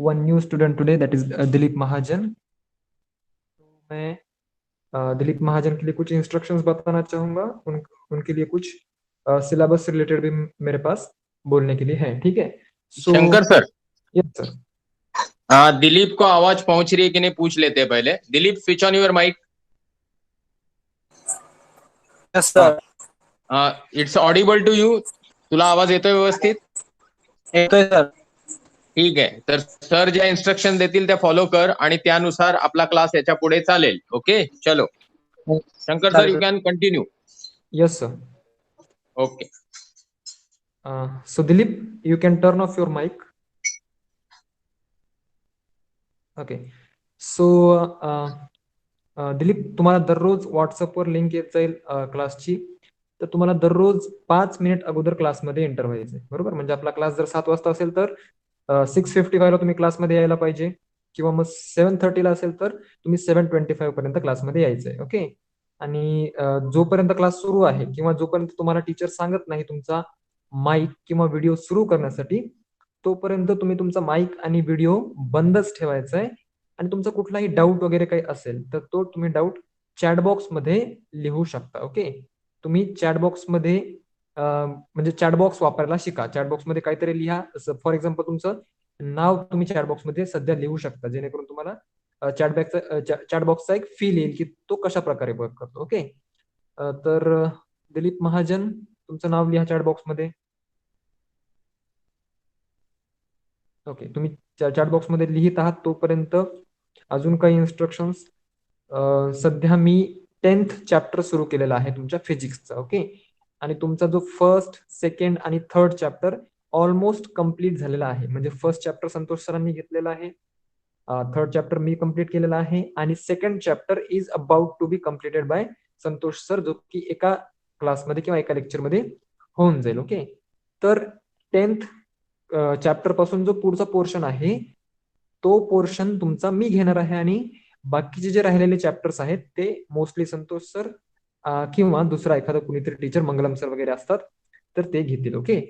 one new student today, that is Dilip Mahajan. तो मैं दिलीप महाजन के लिए कुछ इंस्ट्रक्शंस बताना चाहूंगा। उनके लिए कुछ सिलेबस से रिलेटेड भी मेरे पास बोलने के लिए है। ठीक है, so Shankar sir, yes sir. Dilip को आवाज पहुंच रही है कि नहीं पूछ लेते हैं पहले। Dilip, switch on your mic. Yes sir, it's audible to you? तुला आवाज येतोय व्यवस्थित? येतोय सर. ठीक आहे, तर सर ज्या इन्स्ट्रक्शन देतील त्या फॉलो कर आणि त्यानुसार आपला क्लास याच्या पुढे चालेल. ओके, चलो Shankar sir, you can continue. Yes sir. Okay, so Dilip, you can turn off your mic. Okay, so Dilip, तुम्हाला दररोज व्हॉट्सअपवर लिंक येत जाईल क्लासची. तर तुम्हाला दररोज 5 मिनिट अगोदर क्लासमध्ये एंटर व्हायचंय, बरोबर? म्हणजे आपला क्लास जर 7 वाजता असेल तर 6:55 ला तुम्ही क्लासमध्ये यायला पाहिजे, किंवा मग 7:30 ला असेल तर तुम्ही 7:25 पर्यंत क्लासमध्ये यायचंय. ओके, आणि जोपर्यंत क्लास सुरू आहे किंवा जोपर्यंत तुम्हाला टीचर सांगत नाही तुमचा माईक किंवा व्हिडिओ सुरू करण्यासाठी, तोपर्यंत तुम्ही तुमचा माईक आणि व्हिडिओ बंदच ठेवायचा आहे. आणि तुमचा कुठलाही डाऊट वगैरे काही असेल तर तो तुम्ही डाऊट चॅटबॉक्स मध्ये लिहू शकता. ओके, तुम्ही चॅटबॉक्स मध्ये म्हणजे चॅटबॉक्स वापरायला शिका. चॅटबॉक्स मध्ये काहीतरी लिहा. फॉर एक्झाम्पल, तुमचं नाव तुम्ही चॅटबॉक्स मध्ये सध्या लिहू शकता, जेणेकरून तुम्हाला चॅटबॉक्सचा एक फील येईल की तो कशा प्रकारे वर्क करतो. ओके, तर दिलीप महाजन, तुमचं नाव लिहा चॅटबॉक्स मध्ये. ओके, तुम्ही चॅटबॉक्स मध्ये लिहित आहात तोपर्यंत अजून काही इन्स्ट्रक्शन्स. सध्या मी 10th चॅप्टर सुरू केलेला आहे तुमच्या फिजिक्सचा. ओके, आणि तुमचा जो फर्स्ट, सेकंड आणि थर्ड चॅप्टर ऑलमोस्ट कम्प्लीट झालेला आहे. म्हणजे फर्स्ट चॅप्टर संतोष सरांनी घेतलेला आहे, थर्ड चॅप्टर मी कम्प्लीट केलेला आहे, आणि second chapter is about to be completed by Santosh sir, जो की एका क्लासमध्ये किंवा एका लेक्चरमध्ये होऊन जाईल. ओके, तर 10th चॅप्टर पासून जो पुढचा पोर्शन आहे तो पोर्शन तुमचा मी घेणार आहे, आणि बाकीचे जे राहिलेले चॅप्टर्स आहेत ते मोस्टली संतोष सर किंवा दुसरा एखादा कुणीतरी टीचर, मंगलम सर वगैरे असतात तर ते घेतील. ओके,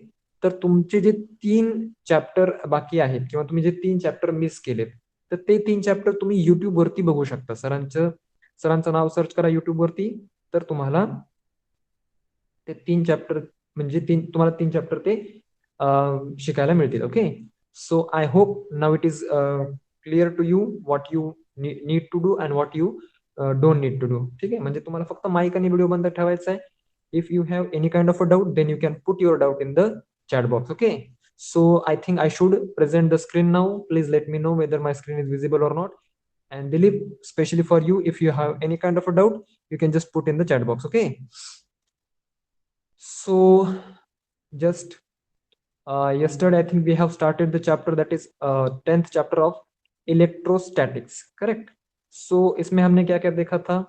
तर तुमचे जे 3 चॅप्टर बाकी आहेत किंवा तुम्ही जे 3 चॅप्टर मिस केलेत, तर ते 3 चॅप्टर तुम्ही युट्यूब वरती बघू शकता. सरांचं नाव सर्च करा युट्यूब वरती, तर तुम्हाला ते 3 चॅप्टर म्हणजे तुम्हाला 3 चॅप्टर ते शिकायला मिळतील. Okay, so I hope now it is clear to you what you need to do and what you don't need to do. ठीक आहे, म्हणजे तुम्हाला फक्त माईक आणि व्हिडिओ बंद ठेवायचा आहे. If you have any kind of a doubt, then you can put your doubt in the chat box. Okay, so I think I should present the screen now. Please let me know whether my screen is visible or not. And Dilip, especially for you, if you have any kind of a doubt, you can just put in the chat box. Okay, so just yesterday I think we have started the chapter that is 10th chapter of electrostatics, correct? So इसमें हमने क्या क्या देखा था?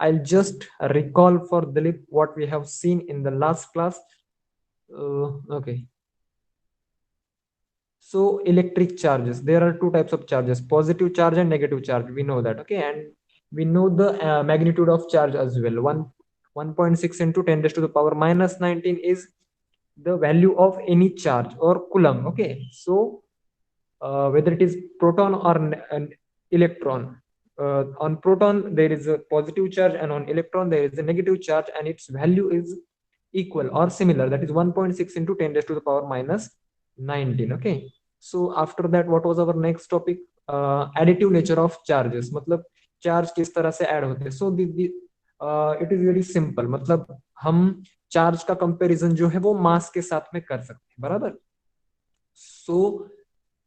I'll just recall for Dilip what we have seen in the last class. Okay, so electric charges, there are two types of charges, positive charge and negative charge. We know that. Okay, and we know the magnitude of charge as well. 1.6 into 10 raised to the power minus 19 is the value of any charge or coulomb. Okay, so whether it is proton or an electron, on proton there is a positive charge and on electron there is a negative charge, and its value is equal or similar, that is 1.6 into 10 raised to the power minus 19. Okay, so after that what was our next topic? Additive nature of charges, मतलब charge किस तरह से add होते हैं. So it is very simple, मतलब हम charge का comparison जो है वो मास के साथ में कर सकते हैं, बराबर? सो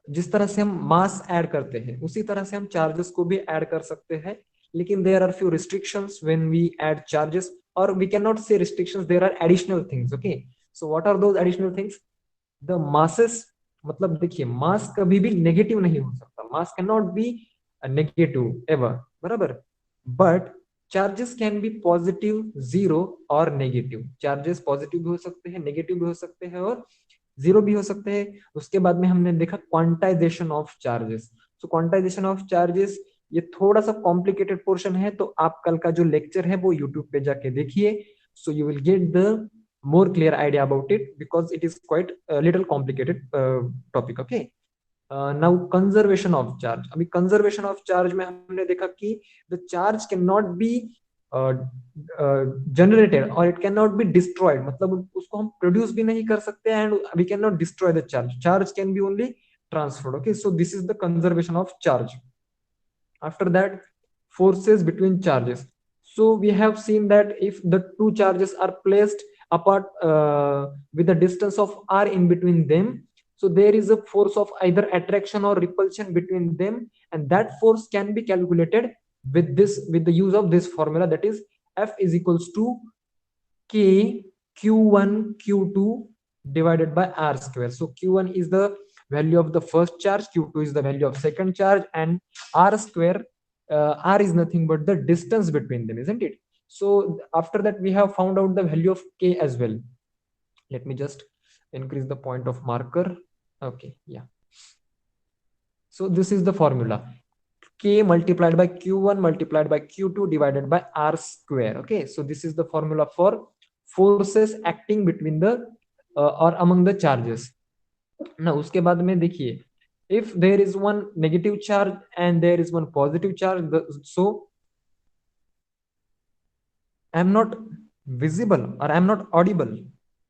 जिस तरह से हम मास ऐड करते हैं उसी तरह से हम चार्जेस को भी ऐड कर सकते हैं, लेकिन there are few restrictions when we add charges, और we can not say restrictions, there are additional things. Okay, so what are those additional things? The masses, मतलब देखिए मास कभी भी नेगेटिव नहीं हो सकता, mass can not be negative ever, बराबर? But charges can be positive, zero और negative. Charges positive भी हो सकते हैं, नेगेटिव भी हो सकते हैं और जीरो भी हो सकते हैं. उसके बाद में हमने देखा quantization of charges. So quantization of charges ये थोड़ा सा कॉम्प्लिकेटेड पोर्शन है, तो आप कल का जो लेक्चर है वो यूट्यूब पे जाके देखिए. So you will get the more clear idea about it, because it is quite a little complicated topic. Okay, now conservation of charge. अभी कंजर्वेशन ऑफ चार्ज में हमने देखा कि the charge can not be generated और it can not be destroyed, मतलब उसको हम produce भी नहीं कर सकते and we can not destroy the charge. Charge can be only transferred. Okay, so this is the conservation of charge. After that, forces between charges. So we have seen that if the two charges are placed apart with a distance of r in between them, so there is a force of either attraction or repulsion between them, and that force can be calculated with the use of this formula, that is F is equals to K q1 q2 divided by r square. So q1 is the value of the first charge, q2 is the value of second charge, and r square, r is nothing but the distance between them, isn't it? So after that we have found out the value of K as well. Let me just increase the point of marker. Okay, yeah. So this is the formula, K multiplied by q1 multiplied by q2 divided by r square. Okay, so this is the formula for forces acting between the or among the charges. ना उसके बाद में देखिए, if there is one negative charge and there is one positive charge, so I am not visible or I am not audible.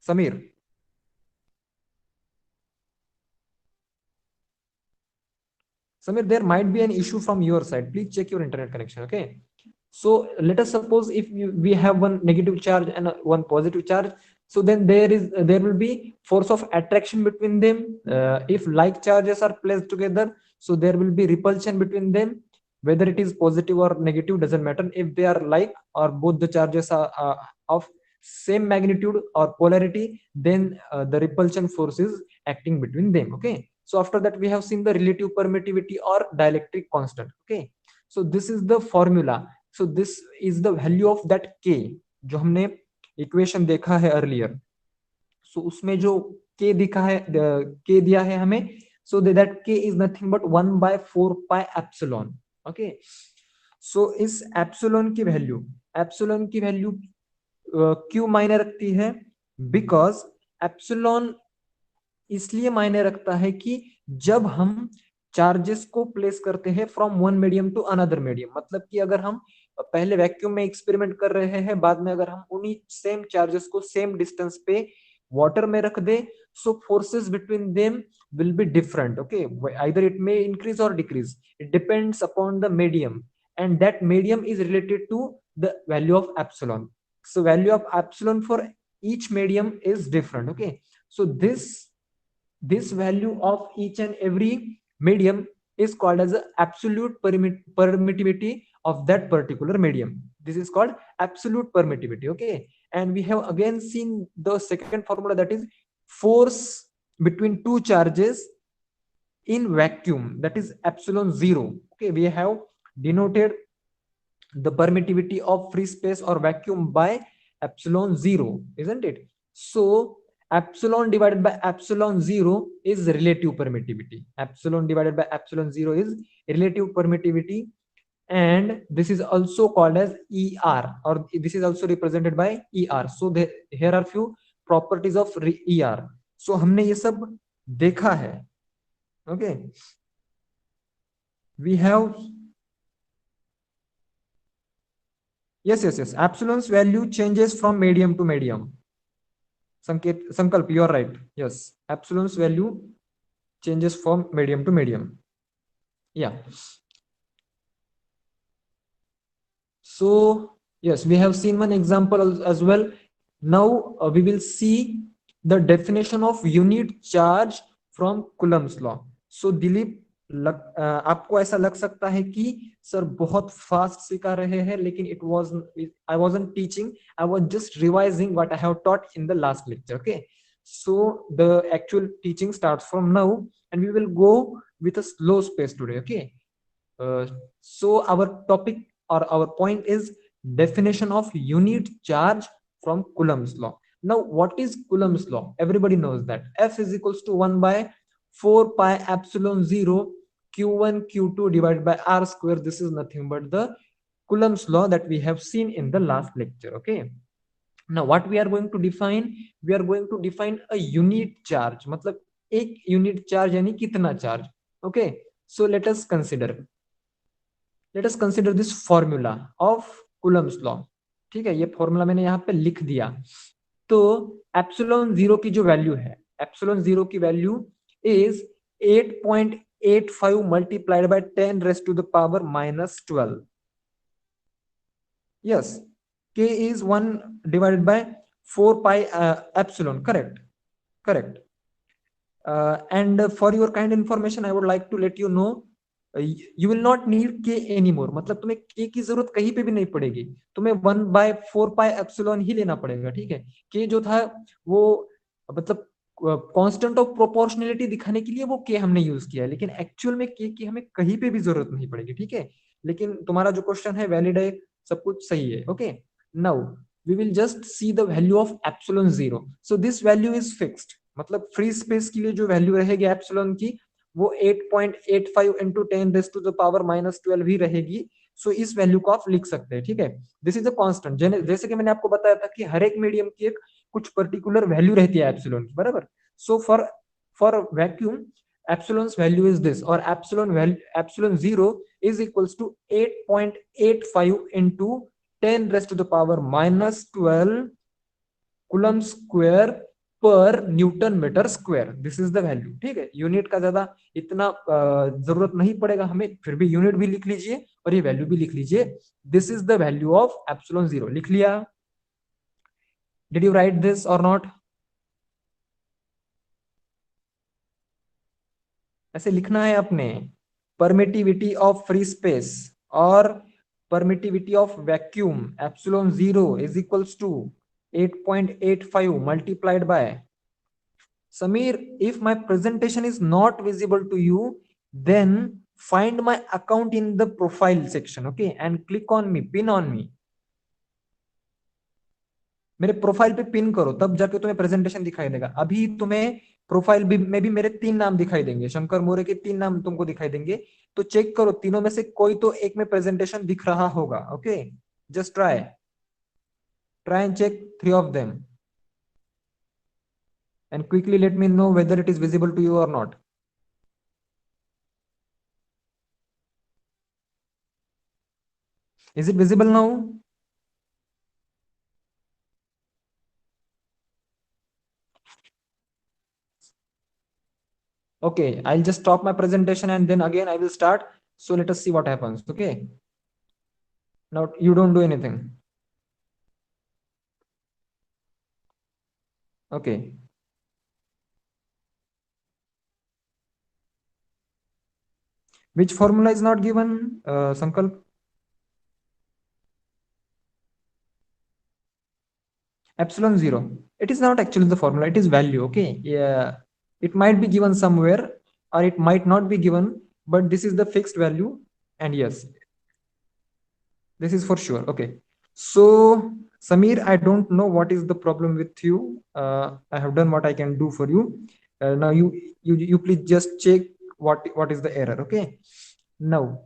Samir. Samir, there might be an issue from your side. Please check your internet connection. Okay. So let us suppose if we have one negative charge and one positive charge, so then there will be force of attraction between them. If like charges are placed together, so there will be repulsion between them. Whether it is positive or negative doesn't matter. If they are like or both the charges are of same magnitude or polarity, then the repulsion force is acting between them. Okay. So after that we have seen the relative permittivity or dielectric constant. Okay. So this is the formula. So this is the value of that K जो हमने equation देखा है earlier. सो उसमें जो K दिखा है, K दिया है हमें, so that K is nothing but 1/4 pi epsilon. Okay. So इस एप्सिलॉन की वैल्यू क्यों मायने रखती है? बिकॉज एप्सिलॉन इसलिए मायने रखता है कि जब हम चार्जेस को प्लेस करते हैं from one medium to another medium, मतलब कि अगर हम पहले वैक्यूम में एक्सपेरिमेंट कर रहे हैं, बाद में अगर हम उन्हीं सेम चार्जेस को सेम डिस्टेंस पे वाटर में रख दे, so forces between them will be different. Okay, either it may increase or decrease, it depends upon the medium, and that medium is related to the value of epsilon. So value of epsilon for each medium is different. Okay, so this value of each and every medium is called as the absolute permittivity of that particular medium. This is called absolute permittivity. Okay, and we have again seen the second formula, that is force between two charges in vacuum, that is epsilon 0. Okay, we have denoted the permittivity of free space or vacuum by epsilon 0, isn't it? So epsilon divided by epsilon 0 is relative permittivity. Epsilon divided by epsilon 0 is relative permittivity, and this is also called as ER, or this is also represented by ER. So here are few properties of ER. So हमने ये सब देखा है. Okay, we have yes, epsilon's value changes from medium to medium. Sankalp, you are right. Yes, epsilon's value changes from medium to medium. Yeah. So yes, we have seen one example as well. Now we will see the definition of unit charge from Coulomb's law. So Dilip, आपको ऐसा लग सकता है कि sir बहुत fast सिखा रहे हैं, लेकिन it was I wasn't teaching, I was just revising what I have taught in the last lecture. Okay, so the actual teaching starts from now, and we will go with a slow pace today. Okay, so our topic or our point is definition of unit charge from Coulomb's law. Now what is Coulomb's law? Everybody knows that F is equals to 1/4 pi epsilon 0 q1 q2 divided by r square. This is nothing but the Coulomb's law that we have seen in the last lecture. Okay, now what we are going to define, we are going to define a unit charge. मतलब एक unit charge यानी कितना charge. Okay, so let us consider this formula of Coulomb's law. ठीक है, ये formula मैंने यहाँ पे लिख दिया. तो एप्सिलॉन जीरो की जो वैल्यू है, एप्सिलॉन जीरो की value is 8.85 multiplied by 10 raised to the power minus 12. Yes, k is 1 divided by 4 pi epsilon. Correct. And for your kind information, I would like to let you know, you will not need k anymore. मतलब तुम्हें k की जरूरत कहीं पे भी नहीं पड़ेगी, तुम्हें 1/4 pi epsilon ही लेना पड़ेगा. ठीक है, k जो था वो मतलब कांस्टेंट ऑफ प्रोपोर्शनलिटी दिखाने के लिए वो k हमने यूज किया है, लेकिन एक्चुअल में k की हमें कहीं पे भी जरूरत नहीं पड़ेगी. ठीक है, लेकिन तुम्हारा जो क्वेश्चन है वैलिड है, सब कुछ सही है. Okay, now we will just see the value of epsilon zero. So this value is fixed, मतलब फ्री स्पेस के लिए जो वैल्यू रहेगी एप्सिलॉन की वो 8.85 into 10 rays to the power minus 12 ही रहेगी. सो इस वैल्यू को आप लिख सकते हैं. ठीक है, दिस इज अ कांस्टेंट. जैसे कि मैंने आपको बताया था कि हर एक मीडियम की एक कुछ पर्टिकुलर वैल्यू रहती है एप्सिलॉन की, बराबर. So for vacuum epsilon's value is this, और epsilon zero is equals to 8.85 into 10 rays to the power minus 12 coulomb square per newton metre square. This is the value. ठीक है, unit का ज्यादा इतना जरूरत नहीं पड़ेगा हमें, फिर भी यूनिट भी लिख लीजिए और ये वैल्यू भी लिख लीजिए. This is the value of epsilon zero. लिख लिया? डिड यू राइट दिस और नॉट? ऐसे लिखना है अपने. परमिटिविटी ऑफ फ्री स्पेस और permittivity of vacuum epsilon zero is equals to 8.85 multiplied by. Samir, if my presentation is not visible to you, then find my account in the profile section, okay, and click on me, pin on me. मेरे profile पे pin करो, तब जाके तुम्हें presentation दिखाई देगा. अभी तुम्हें प्रोफाइल में भी मेरे 3 नाम दिखाई देंगे, शंकर मोरे के 3 नाम तुमको दिखाई देंगे. तो चेक करो, तीनों में से कोई तो एक में प्रेजेंटेशन दिख रहा होगा. Okay, just try and check 3 of them and quickly let me know whether it is visible to you or not. Is it visible now? Okay, I'll just stop my presentation and then again I will start. So let us see what happens. Okay, now you don't do anything. Okay, which formula is not given, Sankalp? Epsilon zero. It is not actually the formula, it is value. Okay, yeah, it might be given somewhere or it might not be given, but this is the fixed value. And yes, this is for sure. Okay, so Samir, I don't know what is the problem with you. I have done what I can do for you. Now you please just check what is the error. Okay, now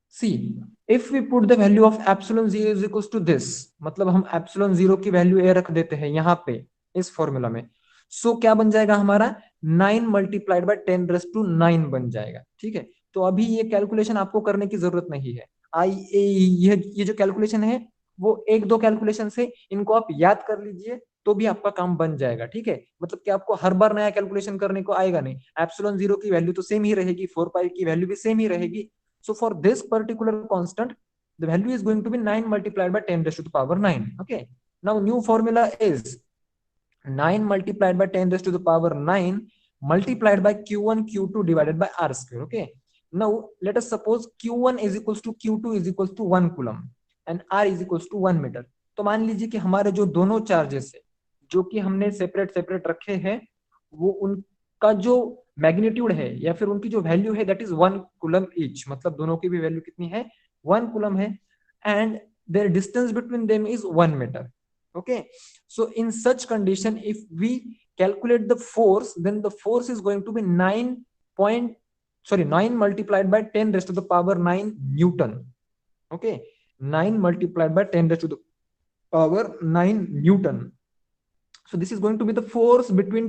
see, if we put the value of epsilon zero is equals to this, मतलब हम epsilon zero की value a रख देते हैं यहाँ पे इस formula में. सो क्या बन जाएगा हमारा 9 multiplied by 10 raised to 9 बन जाएगा. ठीक है, तो अभी ये कैलकुलेशन आपको करने की जरूरत नहीं है. ये जो कैलकुलेशन है वो एक दो कैलकुलेशन से इनको आप याद कर लीजिए तो भी आपका काम बन जाएगा. ठीक है, मतलब कि आपको हर बार नया कैलकुलेशन करने को आएगा नहीं. एप्सिलॉन जीरो की वैल्यू तो सेम ही रहेगी, 4 पाई की वैल्यू भी सेम ही रहेगी. So for this particular constant, the value is going to be 9 multiplied by 10 raised to the power 9. Okay, now new formula is 9 multiplied by 10 raised to the power 9 multiplied by q1 q2 divided by r square. Okay, now let us suppose q1 is equals to q2 is equals to 1 coulomb and r is equals to 1 meter. तो मान लीजिए कि हमारे जो दोनों charges है जो कि हमने सेपरेट रखे हैं वो उनका जो मैग्नीट्यूड है या फिर उनकी जो वैल्यू है दैट इज 1 कूलम ईच, मतलब दोनों की भी वैल्यू कितनी है 1 कूलम है. And their distance between them is 1 metre. Okay, so in such condition if we calculate the force, then the force is going to be 9 multiplied by 10 raised to the power 9 newton. Okay, 9 multiplied by 10 raised to the power 9 newton. So this is going to be the force between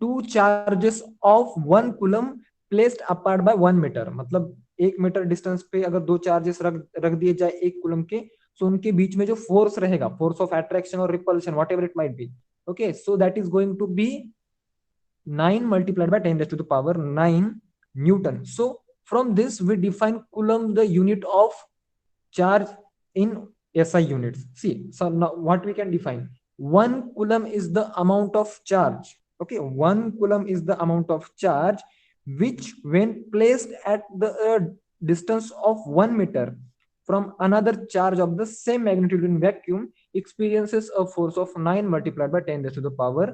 two charges of 1 coulomb placed apart by 1 metre, मतलब 1 metre distance पे अगर दो charges रख दिए जाए 1 coulomb के, सो उनके बीच में जो फोर्स रहेगा, फोर्स ऑफ अट्रैक्शन और repulsion, whatever it might be, okay, so that is going to be 9 multiplied by 10 raised to the power 9 Newton. So from this we define coulomb, the unit of charge in SI units. See, so now what we can define, 1 coulomb is the amount of charge, okay, 1 coulomb is the amount of charge which when placed at the distance of 1 meter from another charge of the same magnitude in vacuum experiences a force of 9 multiplied by 10 raised to the power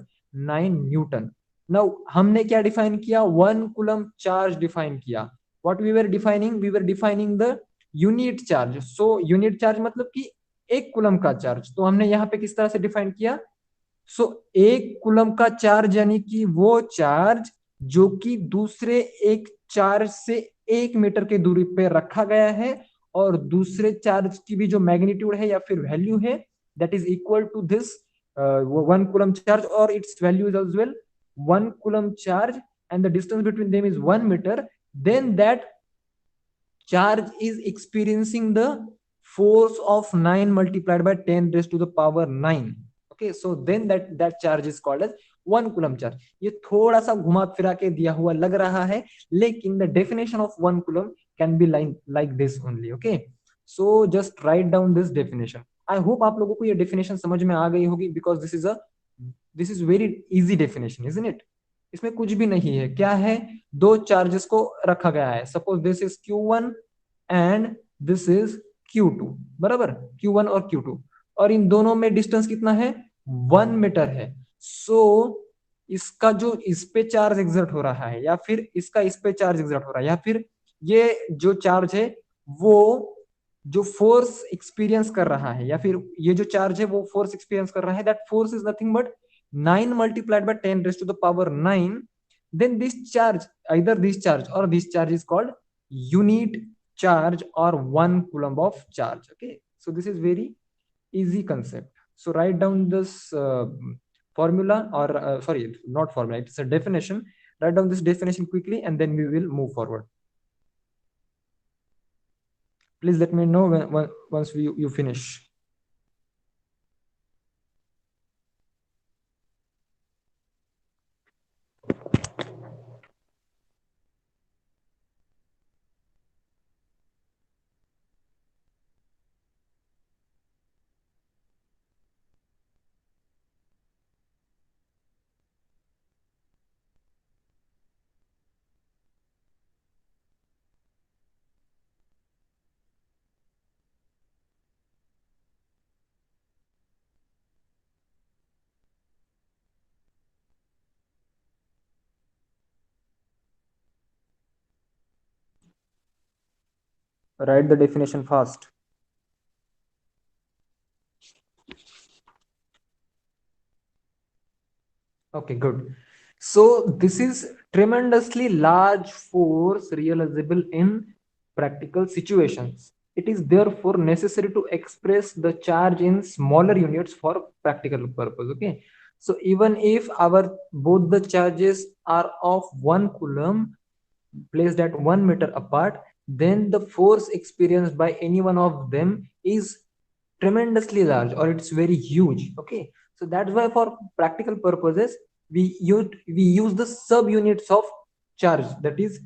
9 Newton. Now हमने क्या define किया, 1 coulomb charge define किया. What we were defining, we were defining the unit charge. So unit charge मतलब कि 1 coulomb का charge. तो हमने यहाँ पे किस तरह से डिफाइन किया, सो 1 कूलम का चार्ज यानी कि वो चार्ज जो कि दूसरे एक चार्ज से 1 मीटर की दूरी पे रखा गया है, और दूसरे चार्ज की भी जो मैग्नीट्यूड है या फिर वैल्यू है, that is equal to this 1 coulomb charge, और its value is as well 1 coulomb charge, and the distance between them is 1 meter, then that charge is experiencing the force of 9 multiplied by 10 raised to the power 9. Okay, so then that charge is called as 1 coulomb charge. ये थोड़ा सा घुमा फिरा के दिया हुआ लग रहा है, लेकिन the definition of 1 coulomb can be like this only. Okay, so just write down this definition. I hope आप लोगों को ये definition समझ में आ गई होगी, because this is very easy definition, isn't it? इसमें कुछ भी नहीं है. क्या है, दो चार्जेस को रखा गया है. Suppose this is Q1 and this is Q2, बराबर, Q1 और Q2, और इन दोनों में डिस्टेंस कितना है, 1 मीटर है. सो इसका जो इस पे चार्ज एक्सर्ट हो रहा है, या फिर इसका इस पे चार्ज एक्सर्ट हो रहा है, या फिर ये जो चार्ज है वो जो फोर्स एक्सपीरियंस कर रहा है, या फिर ये जो चार्ज है वो फोर्स एक्सपीरियंस कर रहा है, that force is nothing but 9 multiplied by 10 raised to the power 9. Then this charge, either this charge or this charge is called unit charge or 1 coulomb of charge. Okay, so this is very easy concept. So write down this formula, or sorry, not formula, it's a definition. Write down this definition quickly and then we will move forward. Please let me know once you finish. Write the definition fast. Okay, good. So this is tremendously large force realizable in practical situations. It is therefore necessary to express the charge in smaller units for practical purpose. Okay, so even if our both the charges are of 1 coulomb placed at 1 meter apart, then the force experienced by any one of them is tremendously large, or it's very huge. Okay, so that's why for practical purposes we use the subunits of charge, that is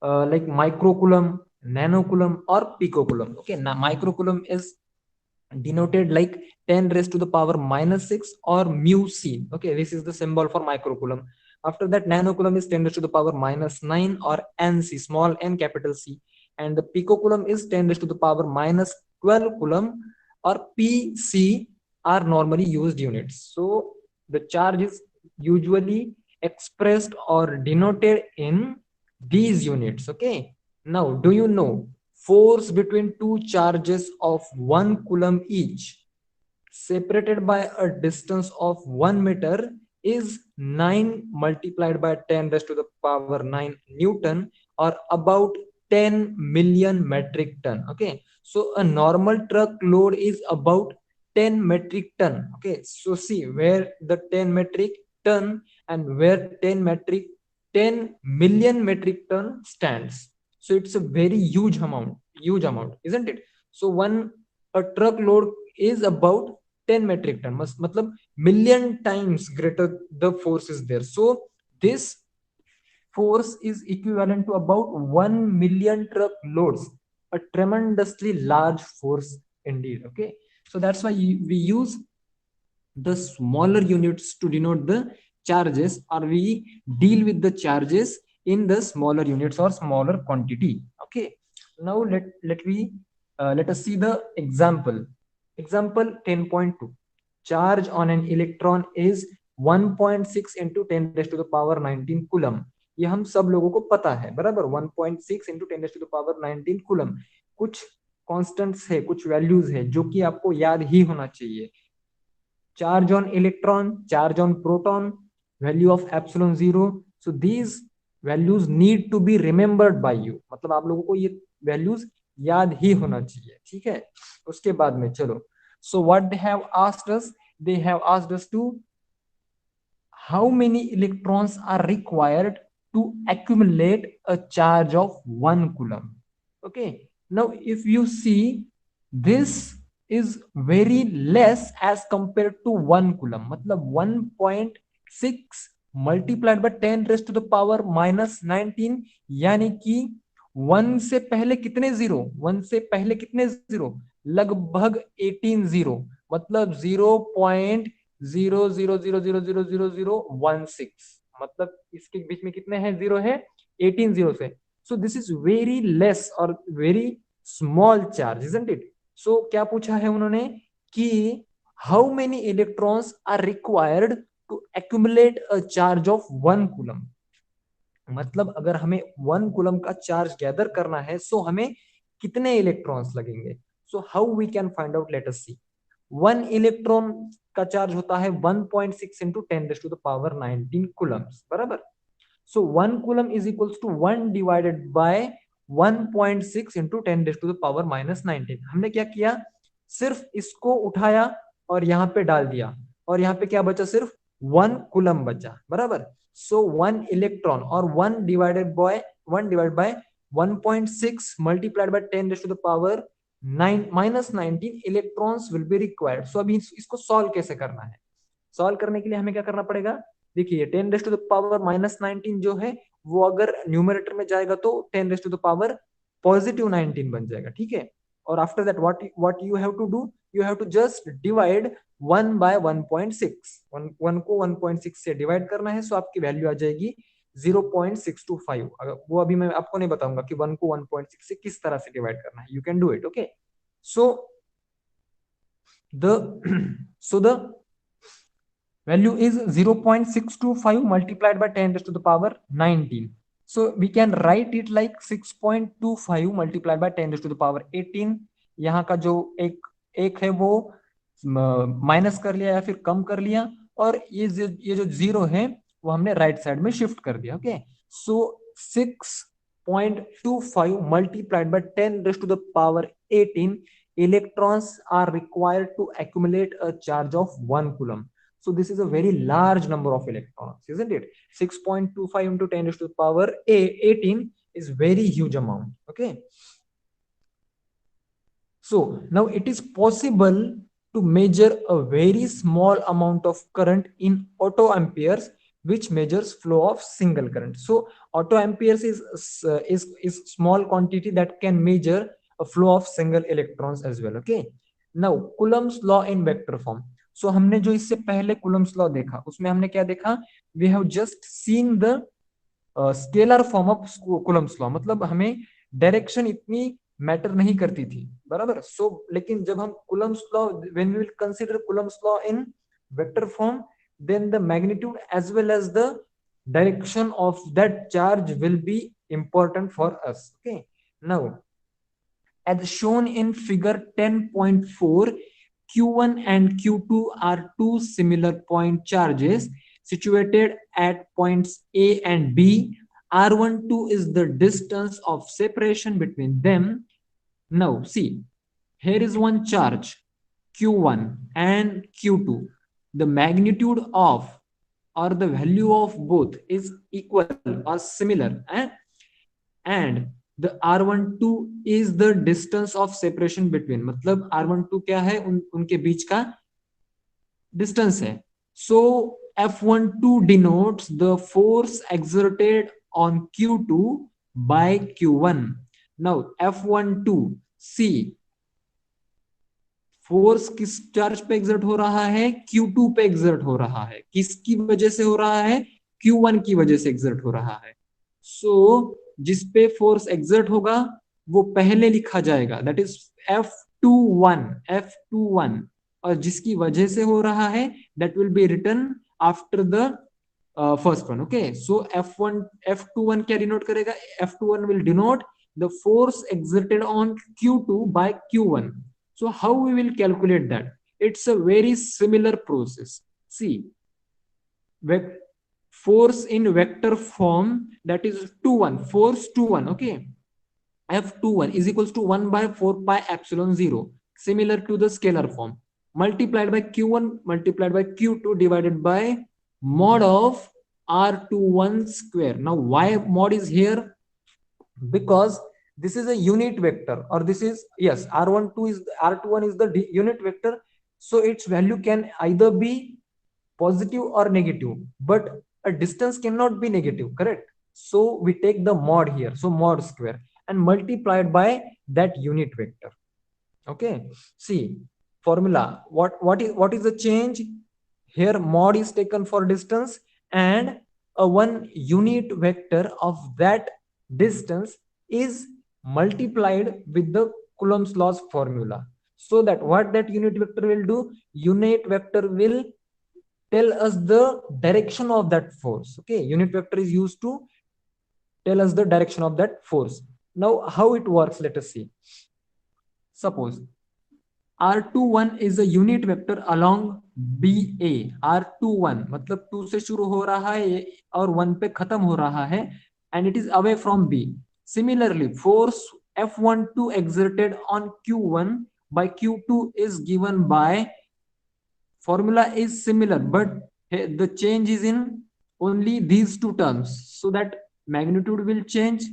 like microcoulomb, nanocoulomb, or picocoulomb. Okay, now microcoulomb is denoted like 10 raised to the power -6 or mu c. Okay, this is the symbol for microcoulomb. After that, nanocoulomb is 10 raised to the power -9 or nc, small n capital C, and the picocoulomb is 10 raised to the power -12 coulomb, or PC are normally used units. So the charge is usually expressed or denoted in these units. Okay, now do you know force between two charges of 1 coulomb each separated by a distance of 1 meter is 9 multiplied by 10 raised to the power 9 Newton, or about 10 million metric ton. Okay, so a normal truck load is about 10 metric ton. Okay, so see where the 10 metric ton and where 10 metric 10 million metric ton stands. So it's a very huge amount, isn't it? So a truckload is about 10 metric ton, matlab million times greater the force is there. So this force is equivalent to about 1 million truck loads, a tremendously large force indeed. Okay, so that's why we use the smaller units to denote the charges, or we deal with the charges in the smaller units or smaller quantity. Okay, now let us see the example. Example 10.2. Charge on an electron is 1.6 into 10 raised to the power 19 coulomb. ये हम सब लोगों को पता है, बराबर. 1.6 into 10 raised to the power 19 coulomb. कुछ constants है, कुछ वैल्यूज है जो कि आपको याद ही होना चाहिए. Charge on electron, charge on proton, value of epsilon 0. So these values need to be remembered by you. मतलब आप लोगों को ये values याद ही होना चाहिए. ठीक है, उसके बाद में चलो. So what they have asked us, they have asked us to how many electrons are required to accumulate a charge of 1 coulomb. Okay, now if you see, this is very less as compared to 1 coulomb. मतलब 1.6 multiplied by 10 raised to the power minus 19, यानी कि 1 से पहले कितने zero, 1 से पहले कितने zero, लगभग 18 जीरो, मतलब 0.00000016, मतलब इसके बीच में कितने हैं जीरो है, 18 जीरो से. So this is very less और very small charge, isn't it? So क्या पूछा है उन्होंने कि how many electrons are required to accumulate a charge of 1 coulomb. मतलब अगर हमें 1 कूलम का चार्ज गैदर करना है, सो हमें कितने इलेक्ट्रॉन्स लगेंगे. So how we can find out, let us see. 1 electron का चार्ज होता है 1.6 into 10 rays to the power 19 coulombs, बराबर. So 1 coulomb is equals to 1 divided by 1.6 into 10 rays to the power minus 19. हमने क्या किया, सिर्फ इसको उठाया और यहाँ पे डाल दिया, और यहाँ पे क्या बचा, सिर्फ 1 कूलम बचा, बराबर. सो 1 इलेक्ट्रॉन और 1 divided by 1.6 multiplied by 10 rays to the power minus 19 electrons will be required. So अभी इसको सॉल्व कैसे करना है. सॉल्व करने के लिए हमें क्या करना पड़ेगा, देखिए 10 rays to the power minus 19 जो है वो अगर न्यूमरेटर में जाएगा तो 10 rays to the power positive 19 बन जाएगा. ठीक है, और after that what you have to do, you have to just divide 1 by 1.6. 1 को 1.6 से डिवाइड करना है, सो आपकी वैल्यू आ जाएगी 0.625. वो अभी मैं आपको नहीं बताऊंगा कि 1 को 1.6 से किस तरह से डिवाइड करना है. You can do it. Okay, so the value is 0.625 multiplied by 10 raised to the power 19. So we can write it like 6.25 multiplied by 10 raised to the power 18. यहाँ का जो एक है वो माइनस कर लिया या फिर कम कर लिया, और ये जो जीरो है वो हमने राइट साइड में शिफ्ट कर दिया. Okay, so 6.25 multiplied by 10 raised to the power 18 electrons are required to accumulate a charge of 1 coulomb. So this is a very large number of electrons, isn't it? 6.25 into 10 raised to the power 18 is very huge amount. Okay, so now it is possible to measure a very small amount of current in auto amperes, which measures flow of single current. So auto amperes is small quantity that can measure a flow of single electrons as well. Okay, now Coulomb's law in vector form. So हमने जो इससे पहले Coulomb's law देखा, उसमें हमने क्या देखा, we have just seen the scalar form of Coulomb's law. मतलब हमें डायरेक्शन इतनी मैटर नहीं करती थी, बराबर. सो लेकिन जब हम Coulomb's law, when we will consider Coulomb's law in vector form, then the magnitude as well as the direction of that charge will be important for us. Okay, now as shown in figure 10.4, Q1 and Q2 are two similar point charges situated at points A and B. R12 is the distance of separation between them. Now see, here is one charge Q1 and Q2. The magnitude of or the value of both is equal or similar, and the r12 is the distance of separation between, मतलब r12 क्या है, उनके बीच का distance है. So F12 denotes the force exerted on Q2 by Q1. Now F12 C, force किस charge पे exert हो रहा है, Q2 पे एग्जर्ट हो रहा है. किसकी वजह से हो रहा है, Q1 की वजह से एग्जर्ट हो रहा है. सो जिस पे फोर्स एग्जर्ट होगा वो पहले लिखा जाएगा, दैट इज F21, और जिसकी वजह से हो रहा है that will be written after the first one. Okay, so F21 क्या डिनोट करेगा, F21 will denote the force exerted on Q2 by Q1. So how we will calculate that? It's a very similar process. See, force in vector form, that is 2-1, force 2-1, okay, F21 is equals to 1 by 4 pi epsilon 0, similar to the scalar form, multiplied by Q1 multiplied by Q2 divided by mod of R21 square. Now why mod is here? Because this is a unit vector, or this is, yes, r12 is, r21 is the unit vector, so its value can either be positive or negative, but a distance cannot be negative, correct? So we take the mod here, so mod square, and multiplied by that unit vector. Okay, see formula, what is the change here? Mod is taken for distance, and a one unit vector of that distance is multiplied with the Coulomb's laws formula, so that what that unit vector will do, unit vector will tell us the direction of that force. Okay, unit vector is used to tell us the direction of that force. Now how it works, let us see. Suppose R21 is a unit vector along BA. R21 मतलब 2 से शुरू हो रहा है और 1 पे खत्म हो रहा है, and it is away from B. Similarly, force F12 exerted on Q1 by Q2 is given by, formula is similar, but the change is in only these two terms, so that magnitude will change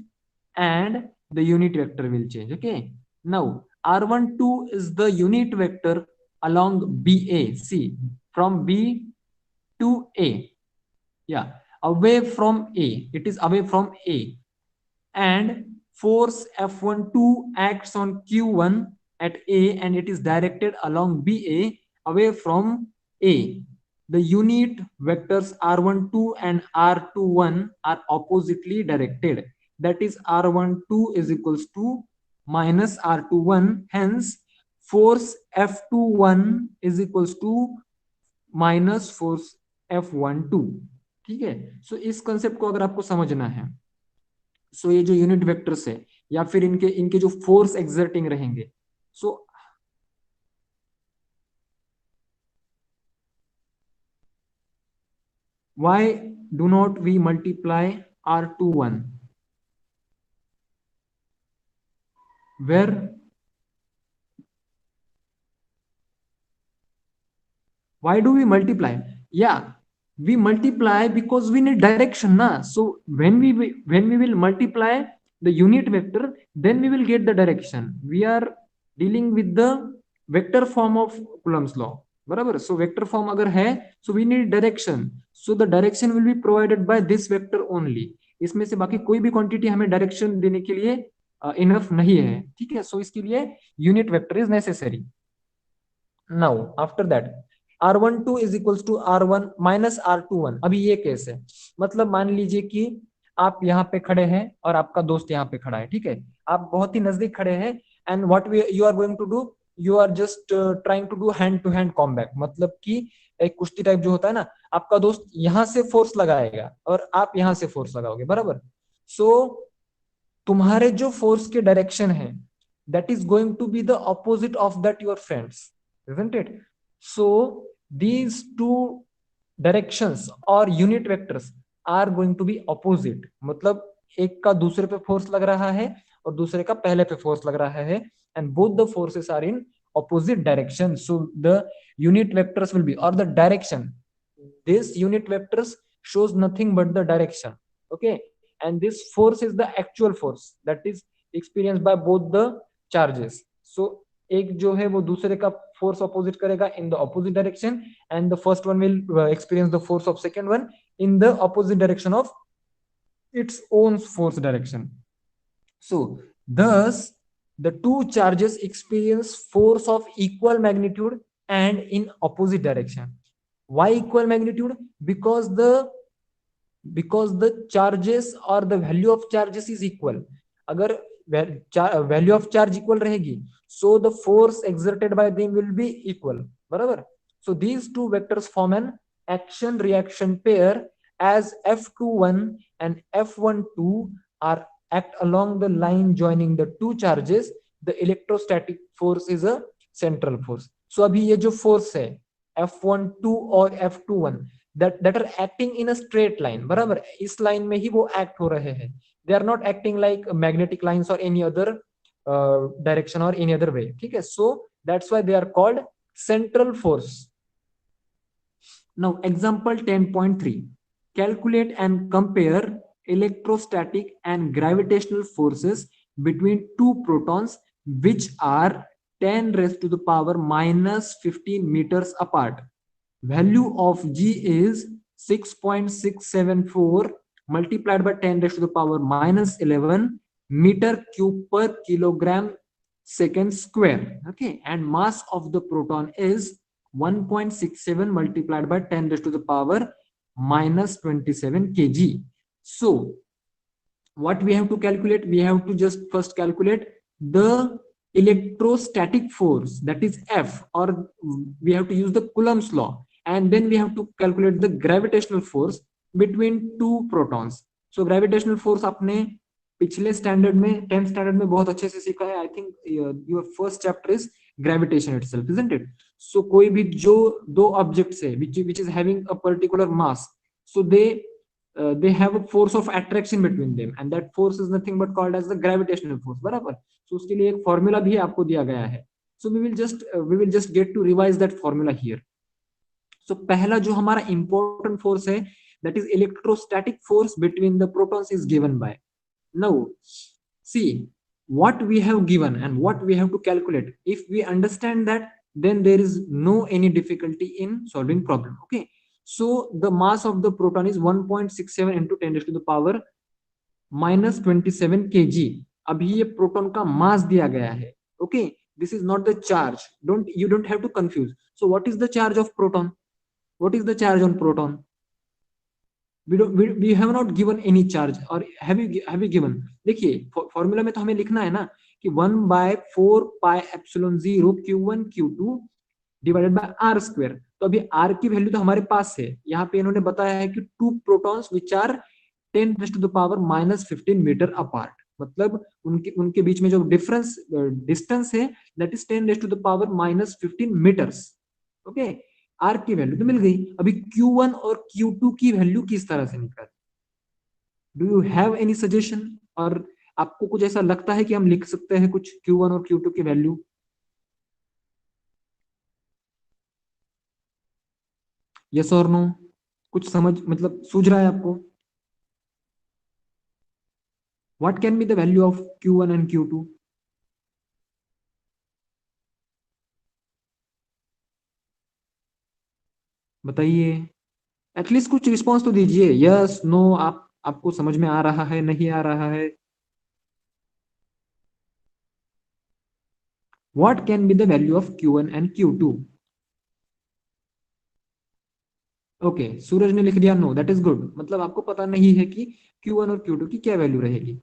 and the unit vector will change. Okay, now R12 is the unit vector along BA. See, from B to A, yeah, away from A, it is away from A, and force F12 acts on Q1 at A, and it is directed along BA away from A. The unit vectors R12 and R21 are oppositely directed. That is, R12 is equals to minus R21. Hence, force F21 is equals to minus force F12. ठीक है, सो इस concept को अगर आपको समझना है, सो ये जो यूनिट वेक्टर्स है या फिर इनके इनके जो फोर्स एक्सर्टिंग रहेंगे, सो why do not we multiply R21? Where why do we multiply? Yeah, we multiply because we need direction, na. So when we will multiply the unit vector, then we will get the direction. We are dealing with the vector form of Coulomb's law, बराबर. So vector form अगर है, so we need direction, so the direction will be provided by this vector only. इसमें से बाकी कोई भी quantity हमें direction देने के लिए इनफ नहीं है, ठीक है. सो इसके लिए unit vector is necessary. Now after that R12 is equals to R1 minus R21. अभी ये केस है, मतलब मान लीजिए कि आप यहाँ पे खड़े हैं और आपका दोस्त यहाँ पे खड़ा है, ठीक है. आप बहुत ही नजदीक खड़े हैं, and what you are going to do, you are just trying to do hand to hand combat. मतलब कि एक कुश्ती टाइप जो होता है ना, आपका दोस्त यहाँ से फोर्स लगाएगा और आप यहाँ से फोर्स लगाओगे, बराबर. सो तुम्हारे जो फोर्स के डायरेक्शन है, that is going to be the opposite of that your friends, isn't it? So these two directions or unit vectors are going to be opposite. मतलब एक का दूसरे पे फोर्स लग रहा है और दूसरे का पहले पे फोर्स लग रहा है, and both the forces are in opposite direction. So the unit vectors will be, or the direction, this unit vectors shows nothing but the direction. Okay, and this force is the actual force that is experienced by both the charges. So एक जो है वो दूसरे का force opposite करेगा in the opposite direction, and the first one will experience the force of second one in the opposite direction of its own force direction. So thus the two charges experience force of equal magnitude and in opposite direction. Why equal magnitude? Because the charges or the value of charges is equal. अगर value of charge equal रहेगी, so the force exerted by them will be equal. बराबर? So these two vectors form an action reaction pair as F21 and F12 are act along the line joining the two charges. The electrostatic force is a central force. So अभी ये जो force है F12 और F21 that are acting in a straight line, बराबर? इस line में ही वो act हो रहे हैं. They are not acting like magnetic lines or any other direction or any other way. ठीक है? So that's why they are called central force. Now example 10.3, calculate and compare electrostatic and gravitational forces between two protons which are 10 raised to the power minus 15 meters apart. Value of G is 6.674 multiplied by 10 raised to the power minus 11 meter cube per kilogram second square. Okay, and mass of the proton is 1.67 multiplied by 10 raised to the power minus 27 kg. So what we have to calculate? We have to just first calculate the electrostatic force, that is F, or we have to use the Coulomb's law, and then we have to calculate the gravitational force between two protons. So gravitational force आपने पिछले standard में 10th standard में बहुत अच्छे से सीखा है. I think your first chapter is gravitation itself, isn't it? So कोई भी जो दो ऑब्जेक्ट्स है which is having a particular mass, so they have a force of attraction between them, and that force is nothing but called as the gravitational force. बराबर? So उसके लिए एक formula भी आपको दिया गया है. So we will just get to revise that formula here. So पहला जो हमारा important force है, that is electrostatic force between the protons, is given by. Now see what we have given and what we have to calculate. If we understand that, then there is no any difficulty in solving problem. Okay, so the mass of the proton is 1.67 into 10 raised to the power minus 27 kg. अभी ये proton का मास दिया गया है. Okay, this is not the charge. You don't have to confuse. So what is the charge of proton? What is the charge on proton? We have not given any charge, or have you given? देखिए formula में तो हमें लिखना है ना कि 1/4 pi epsilon 0 q1 q2 divided by r square. तो अभी r की वैल्यू तो हमारे पास है. यहाँ पे इन्होंने बताया है कि two protons which are 10 raised to the power minus 15 metre apart, मतलब उनके बीच में जो डिस्टेंस है that is 10 raised to the power minus 15 metres. Okay, R की वैल्यू तो मिल गई. अभी Q1 और Q2 की वैल्यू किस तरह से निकालें? Do you have any suggestion? और आपको कुछ ऐसा लगता है कि हम लिख सकते हैं कुछ Q1 और Q2 की वैल्यू? यस और नो? कुछ समझ मतलब सूझ रहा है आपको? What can be the value of Q1 and Q2? बताइए, एटलीस्ट कुछ रिस्पॉन्स तो दीजिए. यस नो, आपको समझ में आ रहा है, नहीं आ रहा है? What can be the value of Q1 and Q2? Okay, Suraj ने लिख दिया नो, दैट इज गुड. मतलब आपको पता नहीं है कि Q1 और Q2 की क्या वैल्यू रहेगी.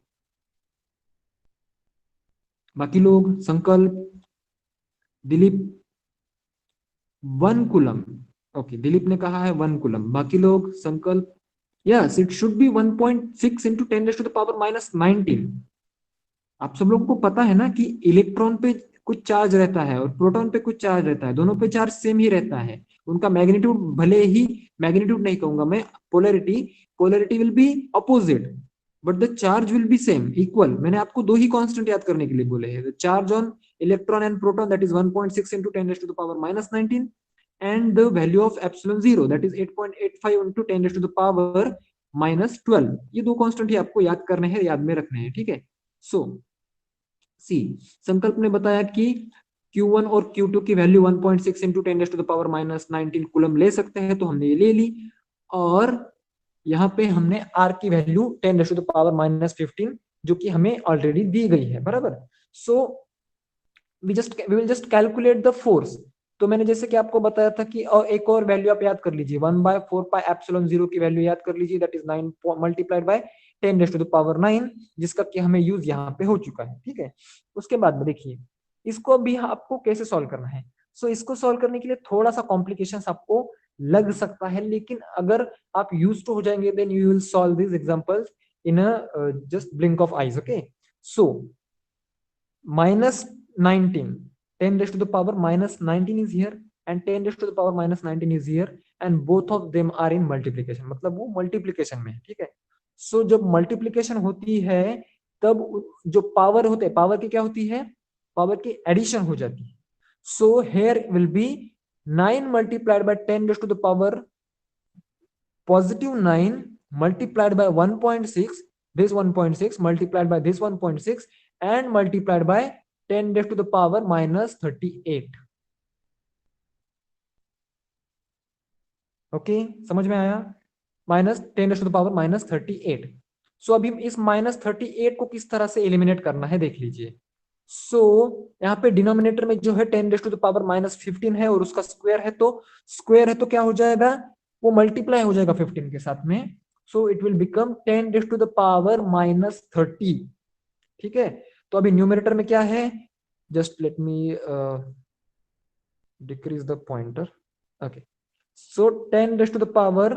बाकी लोग, संकल्प, दिलीप, 1 कूलम. ओके, दिलीप ने कहा है 1 कूलम. बाकी लोग, संकल्प, yes it should be 1.6 into 10 raised to the power minus 19. आप सब लोगों को पता है ना कि इलेक्ट्रॉन पे कुछ चार्ज रहता है और प्रोटॉन पे कुछ चार्ज रहता है. दोनों पे चार्ज सेम ही रहता है. उनका मैग्नीट्यूड भले ही, मैग्नीट्यूड नहीं कहूंगा मैं, polarity will be opposite, but the charge will be same, equal. मैंने आपको दो ही कांस्टेंट याद करने के लिए बोले हैं. The charge on electron and proton that is 1.6 into 10 raised to the power minus 19, and the value of epsilon 0 that is 8.85 into 10 raised to the power -12. ये दो कांस्टेंट ही आपको याद करने हैं, याद में रखने हैं, ठीक है। सो सी संकल्प ने बताया कि Q1 और Q2 की value 1.6 into 10 raised to the power -19 coulomb ले सकते हैं, तो हमने ये ले ली। और यहाँ पे हमने R की value 10 raised to the power -15 जो कि हमें ऑलरेडी दी गई है, बराबर। So we will just calculate the force. तो मैंने जैसे कि आपको बताया था कि एक और वैल्यू आप याद कर लीजिए, 1/4 पाई एप्सिलॉन 0 की वैल्यू याद कर लीजिए, that is 9 multiplied by 10 raised to the power 9, जिसका कि हमें यूज यहाँ पे हो चुका है, ठीक है। उसके बाद में देखिए इसको भी आपको कैसे सॉल्व करना है। सो इसको सॉल्व करने के लिए थोड़ा सा कॉम्प्लिकेशन आपको लग सकता है, लेकिन अगर आप यूज टू हो जाएंगे then you will solve this examples in a just blink of eyes, okay. So -19, 10 raised to the power -19 is here and 10 raised to the power -19 is here and both of them are in multiplication, मतलब वो multiplication में है, ठीक है। सो जब multiplication होती है तब जो पावर होते हैं, पावर की क्या होती है, पावर की एडिशन हो जाती है। So here will be 9 multiplied by 10 raised to the power +9 multiplied by 1.6, this 1.6 multiplied by this 1.6 and multiplied by 10 raised to the power -38। Okay, समझ में आया? -10 raised to the power -38। सो अभी इस -38 को किस तरह से एलिमिनेट करना है देख लीजिए। सो यहाँ पे डिनोमिनेटर में जो है 10 raised to the power -15 है और उसका स्क्वायर है, तो स्क्वायर है तो क्या हो जाएगा, वो मल्टीप्लाई हो जाएगा 15 के साथ में। So it will become 10 raised to the power -30, ठीक है। तो अभी न्यूमरेटर में क्या है, just let me decrease the pointer, okay. So 10 raised to the power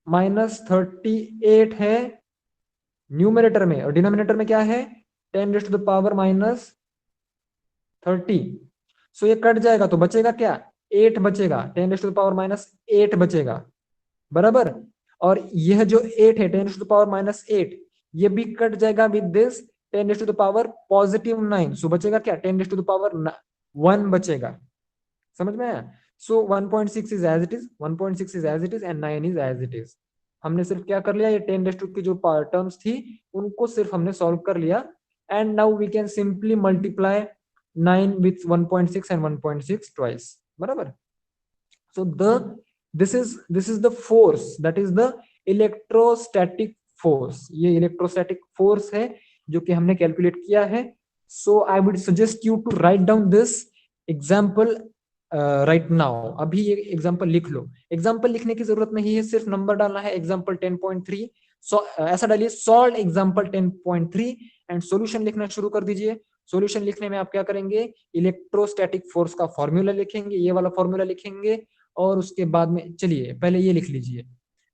-38 है न्यूमरेटर में, और डिनोमिनेटर में क्या है 10 raised to the power -30। सो ये कट जाएगा तो बचेगा क्या, 8 बचेगा, 10 raised to the power -8 बचेगा, बराबर। और यह जो 8 है 10 raised to the power -8, ये भी कट जाएगा with this 10 raised to the power +9। सो बचेगा क्या, 10 raised to the power 1 बचेगा, समझ में आया। So 1.6 is as it is, 1.6 is as it is and 9 is as it is. हमने सिर्फ क्या कर लिया, ये 10 raised to की जो टर्म्स थी उनको सिर्फ हमने सॉल्व कर लिया, and now we can simply multiply 9 with 1.6 and 1.6 twice, बराबर। so this is the force, that is the electrostatic force। ये इलेक्ट्रोस्टैटिक फोर्स है जो कि हमने कैलकुलेट किया है। so I would suggest you to write down this example right now। अभी ये एग्जाम्पल लिख लो। एग्जाम्पल लिखने की जरूरत नहीं है, सिर्फ नंबर डालना है, एग्जाम्पल 10.3। ऐसा डालिए सॉल्व एग्जाम्पल 10.3 एंड सॉल्यूशन लिखना शुरू कर दीजिए। सॉल्यूशन लिखने में आप क्या करेंगे, इलेक्ट्रोस्टैटिक फोर्स का फॉर्मूला लिखेंगे, ये वाला फॉर्मूला लिखेंगे, और उसके बाद में चलिए पहले ये लिख लीजिए,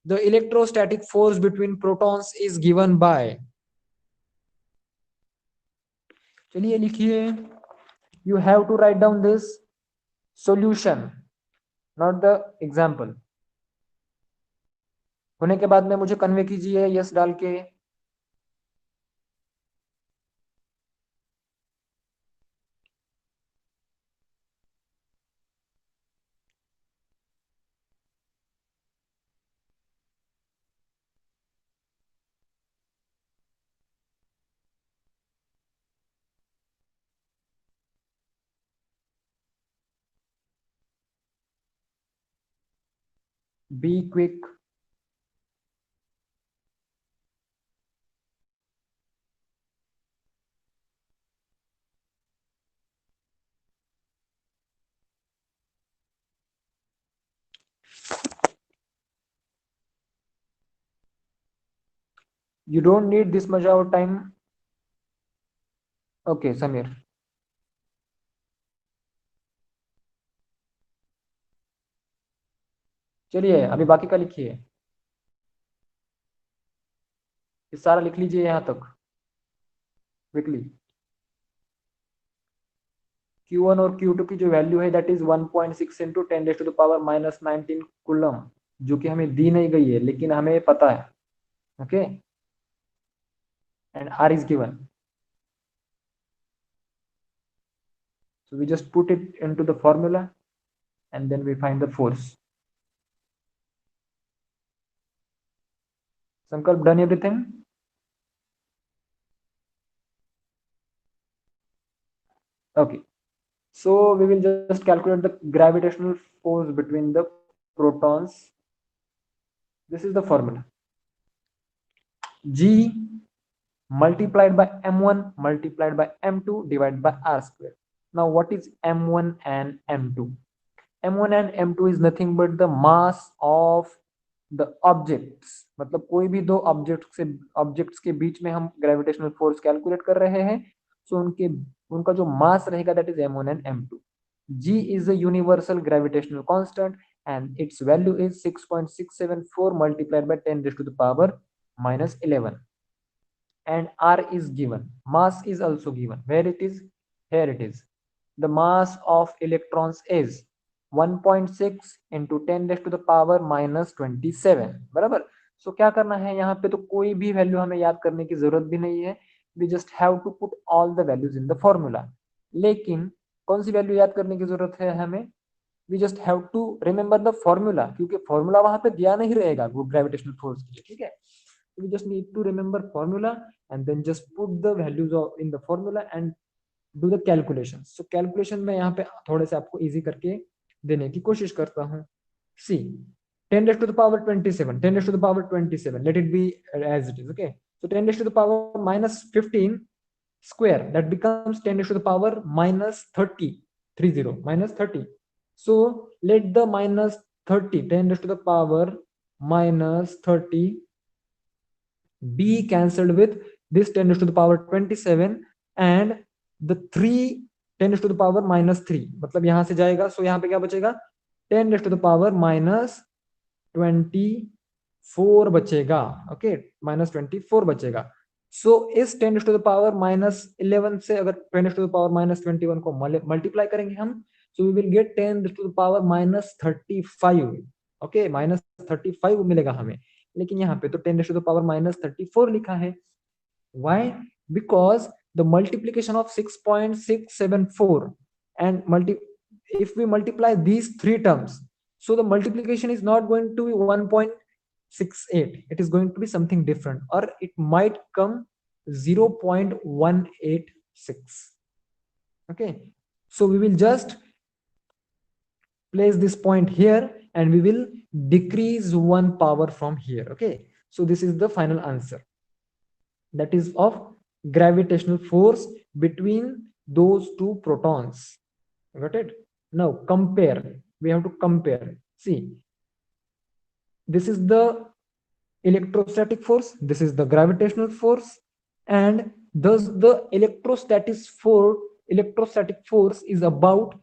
the electrostatic force between protons is given by, चलिए लिखिए, you have to write down this solution not the example. होने के बाद में मुझे कन्वे कीजिए यस डाल के। Be quick. You don't need this much of time. Okay, Samir. चलिए अभी बाकी का लिखिए, ये सारा लिख लीजिए यहाँ तक क्विकली। Q1 और Q2 की जो वैल्यू है that is 1.6 into 10 raised to the power -19 coulomb, जो कि हमें दी नहीं गई है लेकिन हमें पता है, okay. And R is given, so we just put it into the formula and then we find the force. Sankalp, done everything? Okay. So we will just calculate the gravitational force between the protons. This is the formula. G multiplied by m1 multiplied by m2 divided by r square. Now what is m1 and m2? m1 and m2 is nothing but the mass of the objects. मतलब कोई भी दो objects के बीच में हम gravitational force calculate कर रहे हैं, सो उनका जो मास रहेगा that is m1 and m2. G is a universal gravitational constant and its value is 6.674 multiplied by 10 raised to the power minus 11. And R is given. Mass is also given. Where it is? Here it is. The mass of electrons is 1.6 into 10 raised to the power minus 27. बराबर. So क्या करना है यहाँ पे, तो कोई भी value हमें याद करने की जरूरत भी नहीं है. We just have to put all the values in the formula. लेकिन कौन सी वैल्यू याद करने की जरूरत है हमें? We just have to remember the formula, क्योंकि फॉर्मूला वहां पे दिया नहीं रहेगा वो ग्रेविटेशनल फोर्स के लिए. ठीक है, we just need to remember formula and then just put the values in the formula and do the calculations. So calculation में यहाँ पे थोड़े से आपको easy करके देने की कोशिश करता हूँ. See, 10 raised to the power 27, 10 raised to the power 27, let it be as it is. Okay, so 10 raised to the power minus 15 square, that becomes 10 raised to the power minus 30, 30 minus 30. So let the minus 30, 10 raised to the power minus 30 be cancelled with this 10 raised to the power 27 and the 3 10 raised to the power minus 3, मतलब यहां से जाएगा. सो यहाँ पे क्या बचेगा? 10 raised to the power minus 24 बचेगा. Okay, minus 24 बचेगा. सो इस 10 raised to the power minus 11 से अगर 10 raised to the power minus 21 को मल्टीप्लाई करेंगे हम, so we will get 10 raised to the power minus 35. Okay, minus 35 मिलेगा हमें. लेकिन यहाँ पे तो 10 raised to the power minus 34 लिखा है. Why? Because the multiplication of 6.674 and if we multiply these three terms, so the multiplication is not going to be 1.68, it is going to be something different, or it might come 0.186. Okay, so we will just place this point here and we will decrease one power from here. Okay, so this is the final answer, that is of gravitational force between those two protons. Got it? Now compare. We have to compare. See, this is the electrostatic force, this is the gravitational force, and thus the electrostatic force is about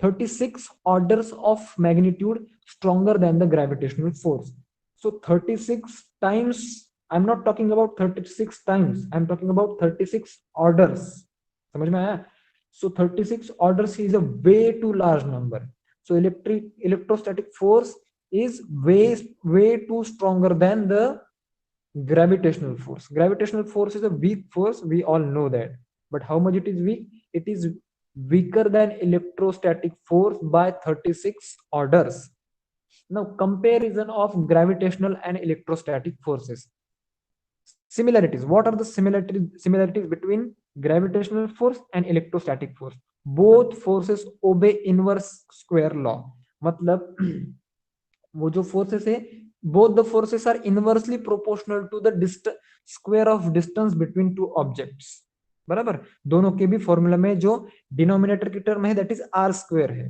36 orders of magnitude stronger than the gravitational force. So 36 times, I'm not talking about 36 times, I'm talking about 36 orders. समझ में आया? So 36 orders is a way too large number. So electrostatic force is way too stronger than the gravitational force. Gravitational force is a weak force, we all know that. But how much it is weak? It is weaker than electrostatic force by 36 orders. Now comparison of gravitational and electrostatic forces. Similarities. What are the similarities between gravitational force and electrostatic force? Both forces obey inverse square law. मतलब वो जो forces है, both the forces are inversely proportional to the square of distance between two objects. बराबर, दोनों के भी formula में जो डिनोमिनेटर की टर्म है दैट इज आर स्क्वायर है.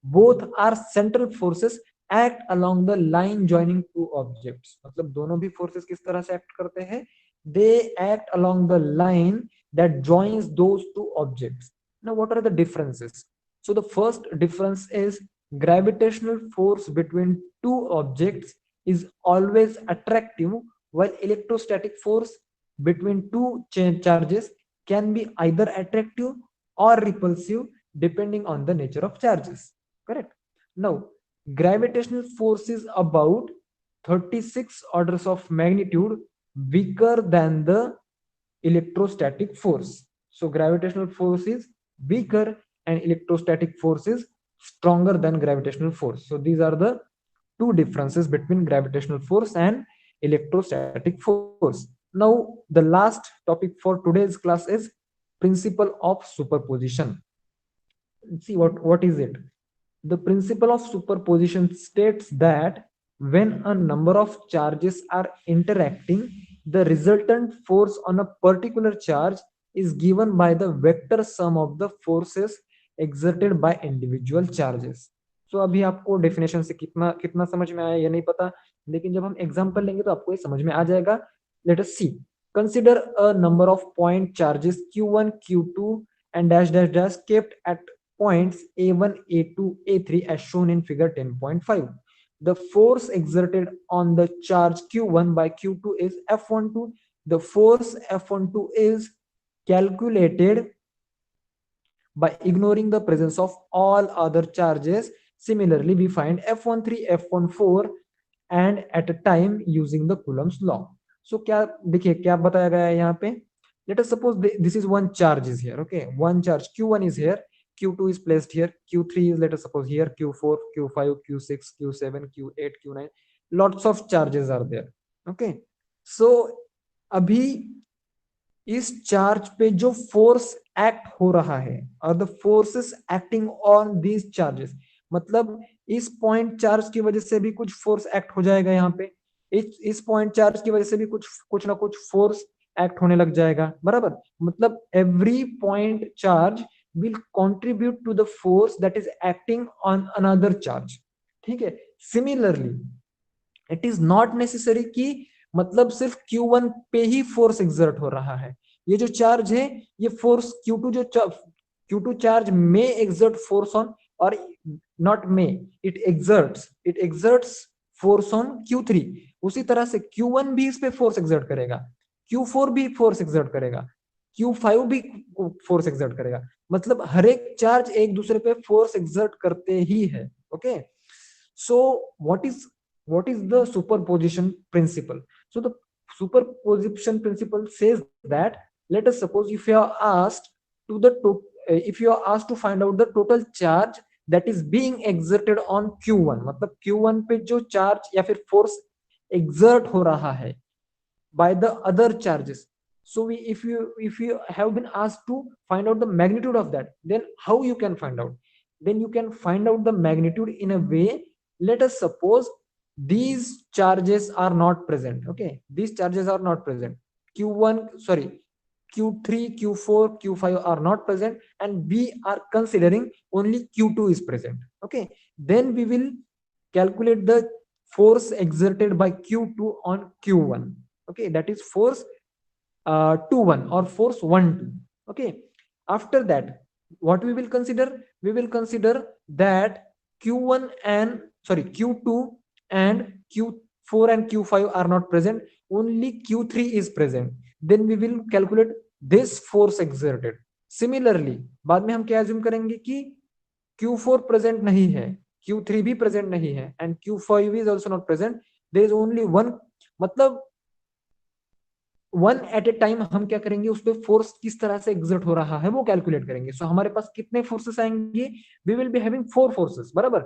Both are central forces act along the line joining two objects. मतलब दोनों भी फोर्सेस किस तरह से एक्ट करते हैं? They act along the line that joins those two objects. Now what are the differences? So the first difference is gravitational force between two objects is always attractive, while electrostatic force between two charges can be either attractive or repulsive depending on the nature of charges. Correct? Now gravitational force is about 36 orders of magnitude weaker than the electrostatic force. So gravitational force is weaker and electrostatic force is stronger than gravitational force. So these are the two differences between gravitational force and electrostatic force. Now, the last topic for today's class is principle of superposition. See what is it? The principle of superposition states that when a number of charges are interacting, the resultant force on a particular charge is given by the vector sum of the forces exerted by individual charges. So अभी आपको definition से कितना कितना समझ में आया ये नहीं पता, लेकिन जब हम एग्जांपल लेंगे तो आपको ये समझ में आ जाएगा. Let us see. Consider a number of point charges q1, q2 and dash dash dash kept at points a1, a2, a3 as shown in figure 10.5. The force exerted on the charge q1 by q2 is F12. The force F12 is calculated by ignoring the presence of all other charges. Similarly, we find F13, F14 and at a time using the Coulomb's law. So क्या देखिए क्या बताया गया है यहाँ पे. Let us suppose this is one charge is here. Okay, one charge q1 is here, q2 is placed here, q3 is let us suppose here, q4, q5, q6, q7, q8, q9. Lots of charges are there. Okay, so अभी इस charge पे जो force act हो रहा है और the forces acting on these charges, मतलब इस पॉइंट चार्ज की वजह से भी कुछ फोर्स एक्ट हो जाएगा यहाँ पे, इस पॉइंट चार्ज की वजह से भी कुछ ना कुछ फोर्स एक्ट होने लग जाएगा. बराबर, मतलब every point charge will contribute to the force that is acting on another charge. ठीक है. Similarly it is not necessary कि मतलब सिर्फ Q1 पे ही फोर्स एक्सर्ट हो रहा है. ये जो चार्ज है ये फोर्स Q2 जो Q2 चार्ज में एक्सर्ट फोर्स ऑन और नॉट में it exerts force on Q3. उसी तरह से Q1 भी इस पे फोर्स एक्सर्ट करेगा, Q4 भी फोर्स एक्सर्ट करेगा, Q5 भी फोर्स एक्सर्ट करेगा. मतलब हर एक चार्ज एक दूसरे पे फोर्स एक्सर्ट करते ही है. Okay, so what is the superposition principle? So the superposition principle says that, let us suppose if you are asked to find out the total charge that is being exerted on Q1, मतलब Q1 पे जो charge या फिर force exert हो रहा है by the other charges. So if you have been asked to find out the magnitude of that, then how you can find out? Then you can find out the magnitude in a way. Let us suppose these charges are not present. Okay, these charges are not present. Q3, Q4, Q5 are not present, and we are considering only Q2 is present. Okay, then we will calculate the force exerted by Q2 on Q1. Okay, that is force 2-1 or force 1-2. Okay, after that what we will consider? We will consider that Q2 and Q4 and Q5 are not present, only Q3 is present. Then we will calculate this force exerted. Similarly बाद में हम क्या assume करेंगे कि Q4 present नहीं है, Q3 भी present नहीं है, and Q5 is also not present. There is only one, मतलब वन एट ए टाइम हम क्या करेंगे, उस पर फोर्स किस तरह से एग्जर्ट हो रहा है वो कैलकुलेट करेंगे. सो हमारे पास कितने फोर्सेस आएंगे? We will be having 4 forces. बराबर,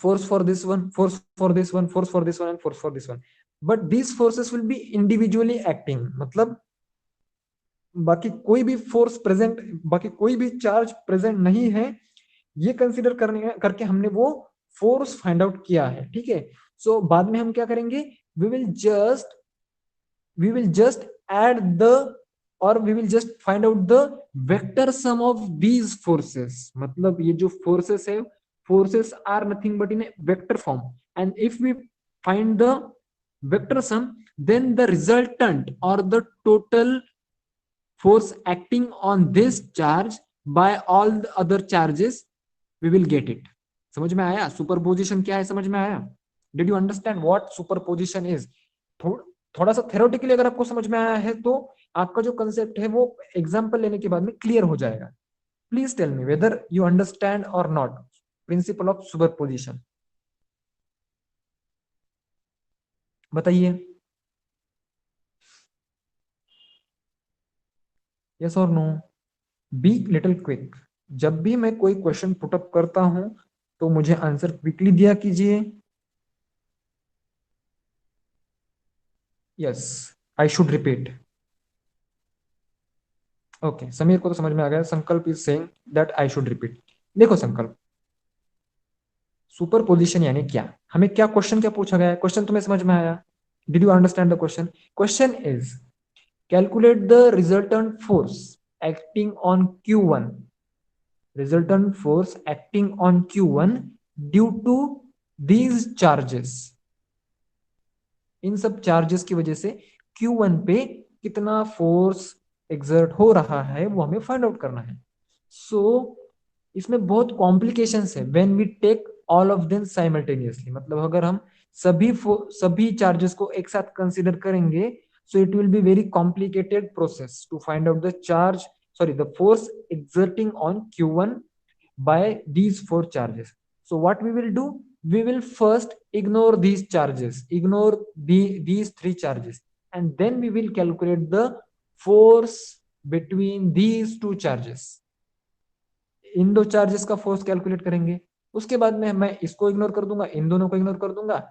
force for this one, force for this one, force for this one and force for this one. But these forces will be individually acting. मतलब बाकी कोई भी force present, बाकी कोई भी charge present नहीं है, ये कंसीडर करके हमने वो फोर्स फाइंड आउट किया है. ठीक है. सो बाद में हम क्या करेंगे? we will just add the, or we will just find out the vector sum of these forces. मतलब ये जो forces है, forces are nothing but in a vector form, and if we find the vector sum, then the resultant or the total force acting on this charge by all the other charges, we will get it. समझ में आया superposition क्या है? समझ में आया? Did you understand what superposition is? थोड़ा सा थेरोटिकली अगर आपको समझ में आया है तो आपका जो कंसेप्ट है वो एग्जांपल लेने के बाद में क्लियर हो जाएगा. Please tell me whether you understand और नॉट प्रिंसिपल ऑफ सुपरपोजिशन. बताइए, यस और नो? Be little quick. जब भी मैं कोई क्वेश्चन पुटअप करता हूं तो मुझे आंसर क्विकली दिया कीजिए। Yes, I should repeat. Okay, Sameer को तो समझ में आ गया। संकल्प is saying that I should repeat. देखो संकल्प, सुपर पोजिशन यानी क्या, हमें क्या क्वेश्चन क्या पूछा गया है, क्वेश्चन तुम्हें समझ में आया? Did you understand the question? Question is calculate the resultant force acting on Q1, resultant force acting on Q1 due to these charges। इन सब चार्जेस की वजह से Q1 पे कितना फोर्स एक्सर्ट हो रहा है वो हमें फाइंड आउट करना है। सो इसमें बहुत कॉम्प्लिकेशंस है when we take all of them simultaneously. मतलब अगर हम सभी चार्जेस को एक साथ कंसीडर करेंगे, so it will be very complicated process to find out the charge, sorry, the force exerting on Q1 by these four charges. So what we will do, we will first ignore these charges, ignore these three charges, and then we will calculate the force between these two charges। इन दो charges का force calculate करेंगे, उसके बाद में मैं इसको ignore कर दूंगा, इन दोनों को इग्नोर कर दूंगा,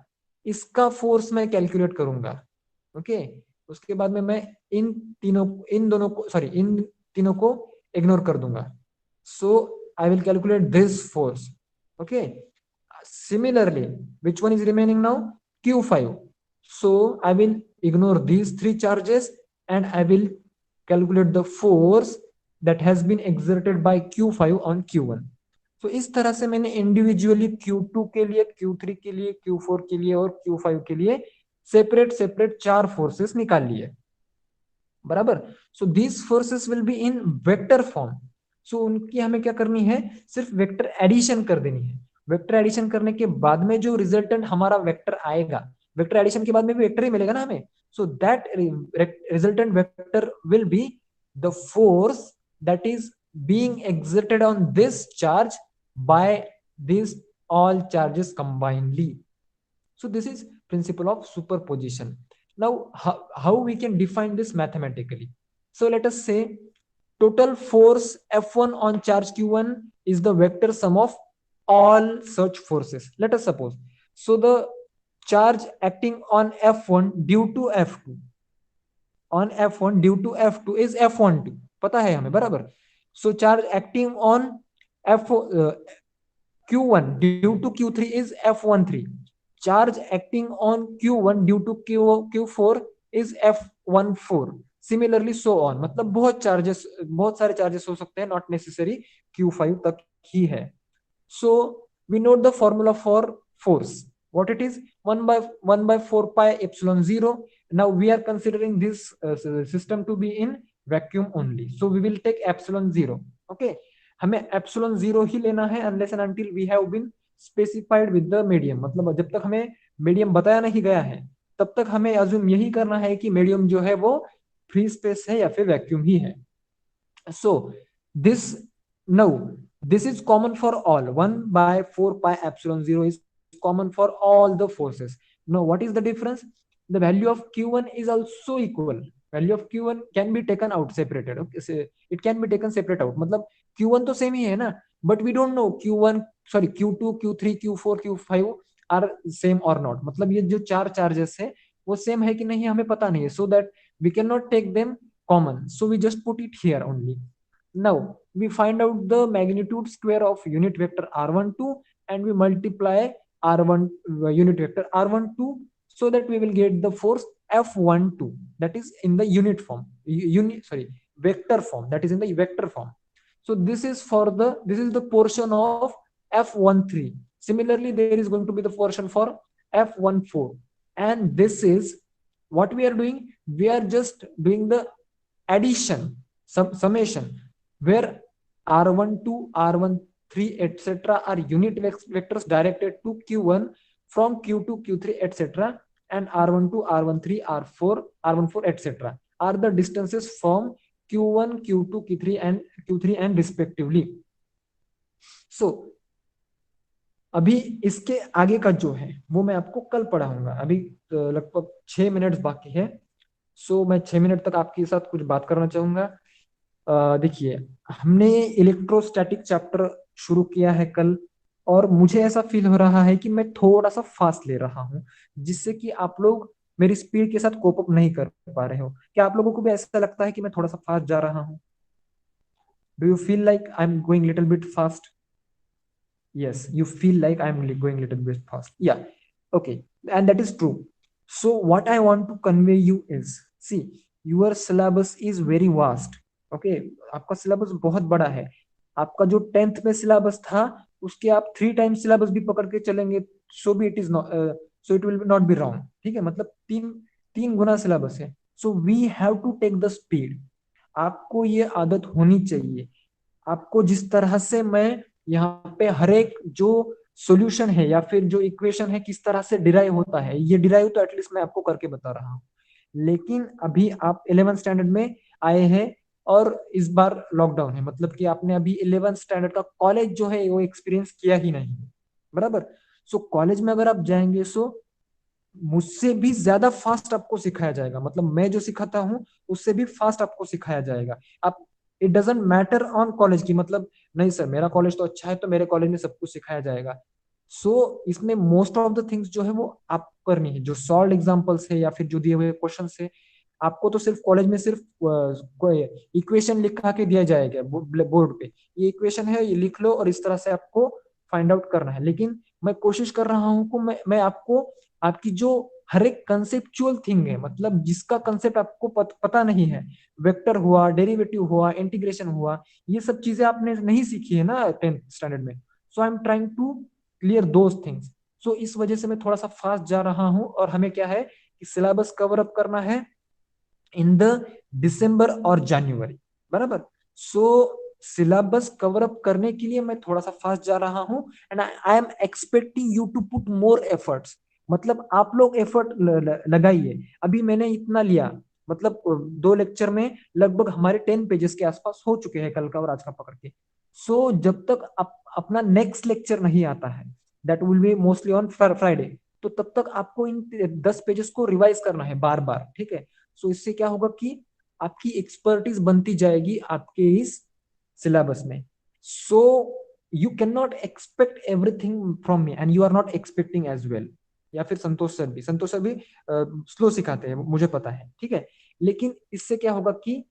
इसका फोर्स मैं कैलकुलेट करूंगा। ओके, उसके बाद में मैं इन दोनों को, सॉरी, इन तीनों को इग्नोर कर दूंगा। So I will calculate this force. Okay, similarly which one is remaining now? Q5। so I will ignore these three charges and I will calculate the force that has been exerted by Q5 on Q1। तो इस तरह से मैंने individually Q2 के लिए, Q3 के लिए, Q4 के लिए और Q5 के लिए सेपरेट सेपरेट चार फोर्सेस निकाल लिए, बराबर। So these forces will be in vector form. So उनकी हमें क्या करनी है, सिर्फ वेक्टर एडिशन कर देनी है। वेक्टर एडिशन करने के बाद में जो रिजल्टेंट हमारा वेक्टर आएगा, वेक्टर एडिशन के बाद में भी वेक्टर ही मिलेगा ना हमें, so that resultant vector will be the force that is being exerted on this charge by these all charges combinedly। So this is principle of superposition। Now how we can define this mathematically? So let us say total force F1 on charge Q1 is the vector sum of all such forces। Let us suppose, so the charge acting on F1 due to F2, on F1 due to F2 is F12, पता है हमें, बराबर। So charge acting on Q1 due to Q3 is F13। charge acting on Q1 due to Q4 is F14। Similarly so on, मतलब बहुत सारे charges हो सकते हैं, नॉट नेसेसरी Q5 तक ही है। So we note the formula for force, what it is, 1 by 4 pi epsilon 0। now we are considering this system to be in vacuum only, so we will take epsilon 0। okay, हमें epsilon 0 ही लेना है unless and until we have been specified with the medium। मतलब जब तक हमें medium बताया नहीं गया है तब तक हमें अज्यूम यही करना है कि मीडियम जो है वो फ्री स्पेस है या फिर वैक्यूम ही है। so this now this is common for all, 1 by 4 pi epsilon 0 is common for all the forces। now what is the difference? the value of Q1 is also equal, value of Q1 can be taken out separated। okay, so it can be taken separate out, मतलब Q1 तो same ही है ना, but we don't know Q1, sorry, Q2, Q3, Q4, Q5 are same or not। मतलब ये जो चार charges है वो सेम है कि नहीं हमें पता नहीं है, so that we cannot take them common, so we just put it here only। now we find out the magnitude square of unit vector r12 and we multiply r1 unit vector r12, so that we will get the force F12 that is in the unit form, vector form, that is in the vector form। so this is the portion of F13। similarly there is going to be the portion for F14, and this is what we are doing, we are just doing the addition, summation, where r12, r13, etc. are unit vectors directed to Q1 from Q2, Q3, etc. and r12, r13, r14, etc. are the distances from Q1, Q2, Q3 and respectively। so अभी इसके आगे का जो है वो मैं आपको कल पढ़ाऊंगा। अभी लगभग 6 मिनट बाकी है, सो मैं 6 मिनट तक आपके साथ कुछ बात करना चाहूंगा। देखिए, हमने इलेक्ट्रोस्टैटिक चैप्टर शुरू किया है कल, और मुझे ऐसा फील हो रहा है कि मैं थोड़ा सा फास्ट ले रहा हूँ, जिससे कि आप लोग मेरी स्पीड के साथ कोप अप नहीं कर पा रहे हो। क्या आप लोगों को भी ऐसा लगता है कि मैं थोड़ा सा फास्ट जा रहा हूँ? Do you feel like I am going little bit fast? Yes, you feel like I'm going little bit fast. Yeah, okay, and that is true. So what I want to convey you is, see, your syllabus is very vast. Okay, आपका syllabus बहुत बड़ा है। आपका जो 10th में syllabus था, उसके आप 3 times syllabus भी पकड़ के चलेंगे, so भी it is not, so it will not be wrong। ठीक है, मतलब तीन तीन गुना syllabus है। So we have to take the speed। आपको ये आदत होनी चाहिए। आपको जिस तरह से मैं यहाँ पे हर एक जो सॉल्यूशन है या फिर जो इक्वेशन है किस तरह से डिराइव होता है, ये डिराइव तो एटलीस्ट मैं आपको करके बता रहा हूँ। लेकिन अभी आप 11th स्टैंडर्ड में आए हैं, और इस बार लॉकडाउन है, मतलब कि आपने अभी 11th स्टैंडर्ड का कॉलेज जो है वो एक्सपीरियंस किया ही नहीं है, बराबर। सो कॉलेज में अगर आप जाएंगे, सो मुझसे भी ज्यादा फास्ट आपको सिखाया जाएगा, मतलब मैं जो सिखाता हूँ उससे भी फास्ट आपको सिखाया जाएगा। आप, it doesn't matter on college की, मतलब नहीं सर मेरा कॉलेज तो अच्छा है तो मेरे कॉलेज में सब कुछ सिखाया जाएगा। इसमें मोस्ट ऑफ द थिंग्स जो है वो आपको करनी है, जो सॉल्व एग्जांपल्स है या फिर जो दिए हुए क्वेश्चंस है, आपको तो सिर्फ कॉलेज में सिर्फ कोई इक्वेशन लिखा के दिया जाएगा बोर्ड पे, ये इक्वेशन है, ये लिख लो, और इस तरह से आपको फाइंड आउट करना है। लेकिन मैं कोशिश कर रहा हूँ कि मैं आपको आपकी जो हर एक कंसेप्चुअल थिंग है, मतलब जिसका कंसेप्ट आपको पता नहीं है, वेक्टर हुआ, डेरिवेटिव हुआ, इंटीग्रेशन हुआ, ये सब चीजें आपने नहीं सीखी है ना 10th स्टैंडर्ड में। So I am trying to clear those things. So इस वजह से मैं थोड़ा सा फास्ट जा रहा हूँ, और हमें क्या है कि सिलेबस कवर अप करना है इन द दिसंबर और जनवरी, बराबर। सो सिलेबस कवर अप करने के लिए मैं थोड़ा सा फास्ट जा रहा हूँ, and I am expecting you to put more efforts. मतलब आप लोग एफर्ट लगाइए। अभी मैंने इतना लिया, मतलब 2 लेक्चर में लगभग हमारे 10 पेजेस के आसपास हो चुके हैं कल का और आज का पकड़ के। जब तक अपना नेक्स्ट लेक्चर नहीं आता है, that will be mostly on Friday, तो तब तक आपको इन 10 पेजेस को रिवाइज करना है बार बार, ठीक है। इससे क्या होगा कि आपकी एक्सपर्टीज बनती जाएगी आपके इस सिलेबस में। So you can not expect everything from me, and you are not expecting as well. या फिर संतोष सर भी स्लो सिखाते हैं, मुझे पता है, ठीक है। लेकिन इससे क्या होगा कि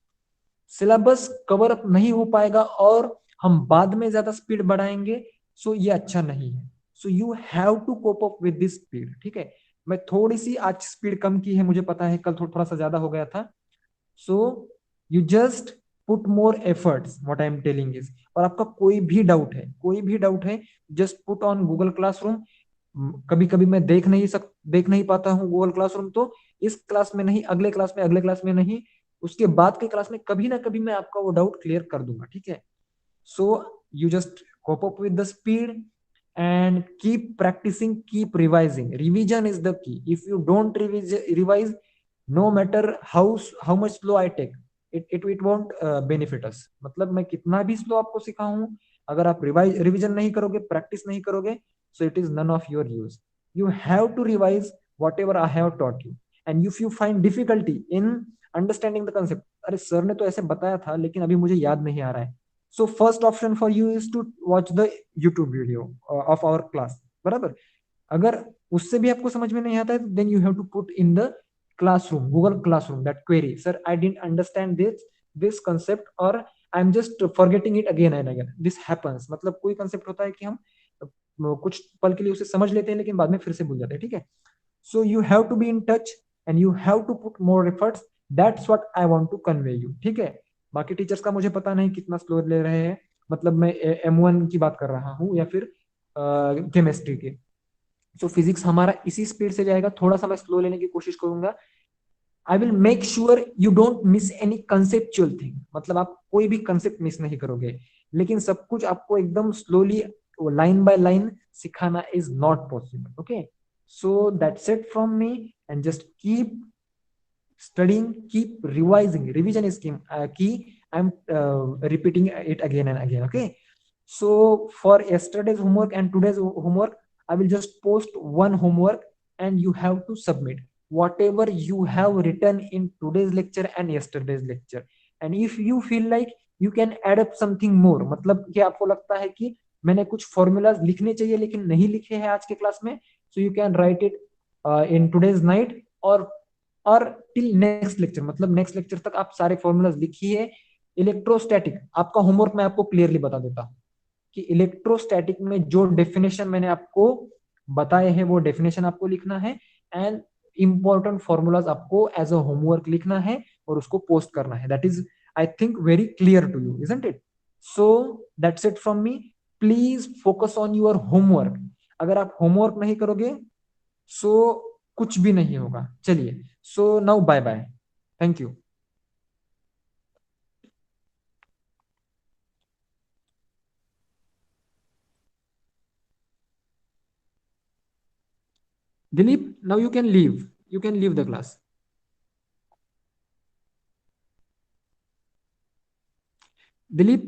सिलेबस कवर अप नहीं हो पाएगा, और हम बाद में ज्यादा स्पीड बढ़ाएंगे, ये अच्छा नहीं है। You have to cope up with this speed, ठीक है। मैं थोड़ी सी आज स्पीड कम की है, मुझे पता है कल थोड़ा सा ज्यादा हो गया था। सो you just put more efforts, what I am telling is. और आपका कोई भी डाउट है, just put on Google classroom. कभी कभी मैं देख नहीं पाता हूँ गूगल क्लासरूम, तो इस क्लास में नहीं, अगले क्लास में नहीं, उसके बाद के क्लास में कभी ना कभी मैं आपका वो डाउट क्लियर कर दूंगा, ठीक है। So you just cope up with the speed and keep practicing, keep revising. Revision is the key. If you don't revise, no matter how much slow I take, it won't benefit us। मतलब मैं कितना भी slow आपको सिखाऊं, अगर आप revision नहीं करोगे, practice नहीं करोगे, so it is none of your use। you have to revise whatever I have taught you, and if you find difficulty in understanding the concept, अरे सर ने तो ऐसे बताया था लेकिन अभी मुझे याद नहीं आ रहा है, so first option for you is to watch the YouTube video of our class, बराबर। अगर उससे भी आपको समझ में नहीं आता है, then you have to put in the classroom, Google Classroom, that query, sir I didn't understand this concept, or I'm just forgetting it again and again, this happens। मतलब कोई concept होता है कि हम कुछ पल के लिए उसे समझ लेते हैं लेकिन बाद में फिर से भूल जाते हैं, ठीक है। So you have to be in touch and you have to put more efforts। That's what I want to convey you, ठीक है। बाकी टीचर्स का मुझे पता नहीं कितना स्लो ले रहे हैं, मतलब मैं M1 की बात कर रहा हूँ या फिर केमिस्ट्री की। फिजिक्स हमारा इसी स्पीड से जाएगा, थोड़ा सा मैं स्लो लेने की कोशिश करूंगा। I will make sure you don't miss any conceptual thing, मतलब आप कोई भी कंसेप्ट मिस नहीं करोगे, लेकिन सब कुछ आपको एकदम स्लोली लाइन बाय लाइन सिखाना is not possible, okay. So that's it from me, and just keep studying, keep revising. Revision is key. I'm repeating it again and again, okay. So for yesterday's homework and today's homework, I will just post one homework and you have to submit whatever you have written in today's lecture and yesterday's lecture. And if you feel like you can add up something more, मतलब कि आपको लगता है कि मैंने कुछ formulas लिखने चाहिए लेकिन नहीं लिखे हैं आज के क्लास में, so you can write it in today's night और टिल नेक्स्ट लेक्चर, मतलब नेक्स्ट लेक्चर तक आप सारे फॉर्मूलाज लिखिए। इलेक्ट्रोस्टैटिक आपका होमवर्क मैं आपको क्लियरली बता देता हूँ कि इलेक्ट्रोस्टैटिक में जो डेफिनेशन मैंने आपको बताए हैं वो डेफिनेशन आपको लिखना है, एंड इंपॉर्टेंट फॉर्मूलाज आपको एज अ होमवर्क लिखना है और उसको पोस्ट करना है। That is I think very clear to you, isn't it? So that's it from me. Please focus on your homework. अगर आप होमवर्क नहीं करोगे सो कुछ भी नहीं होगा। चलिए, so now bye bye, thank you. Dilip, now you can leave. You can leave the class. Dilip,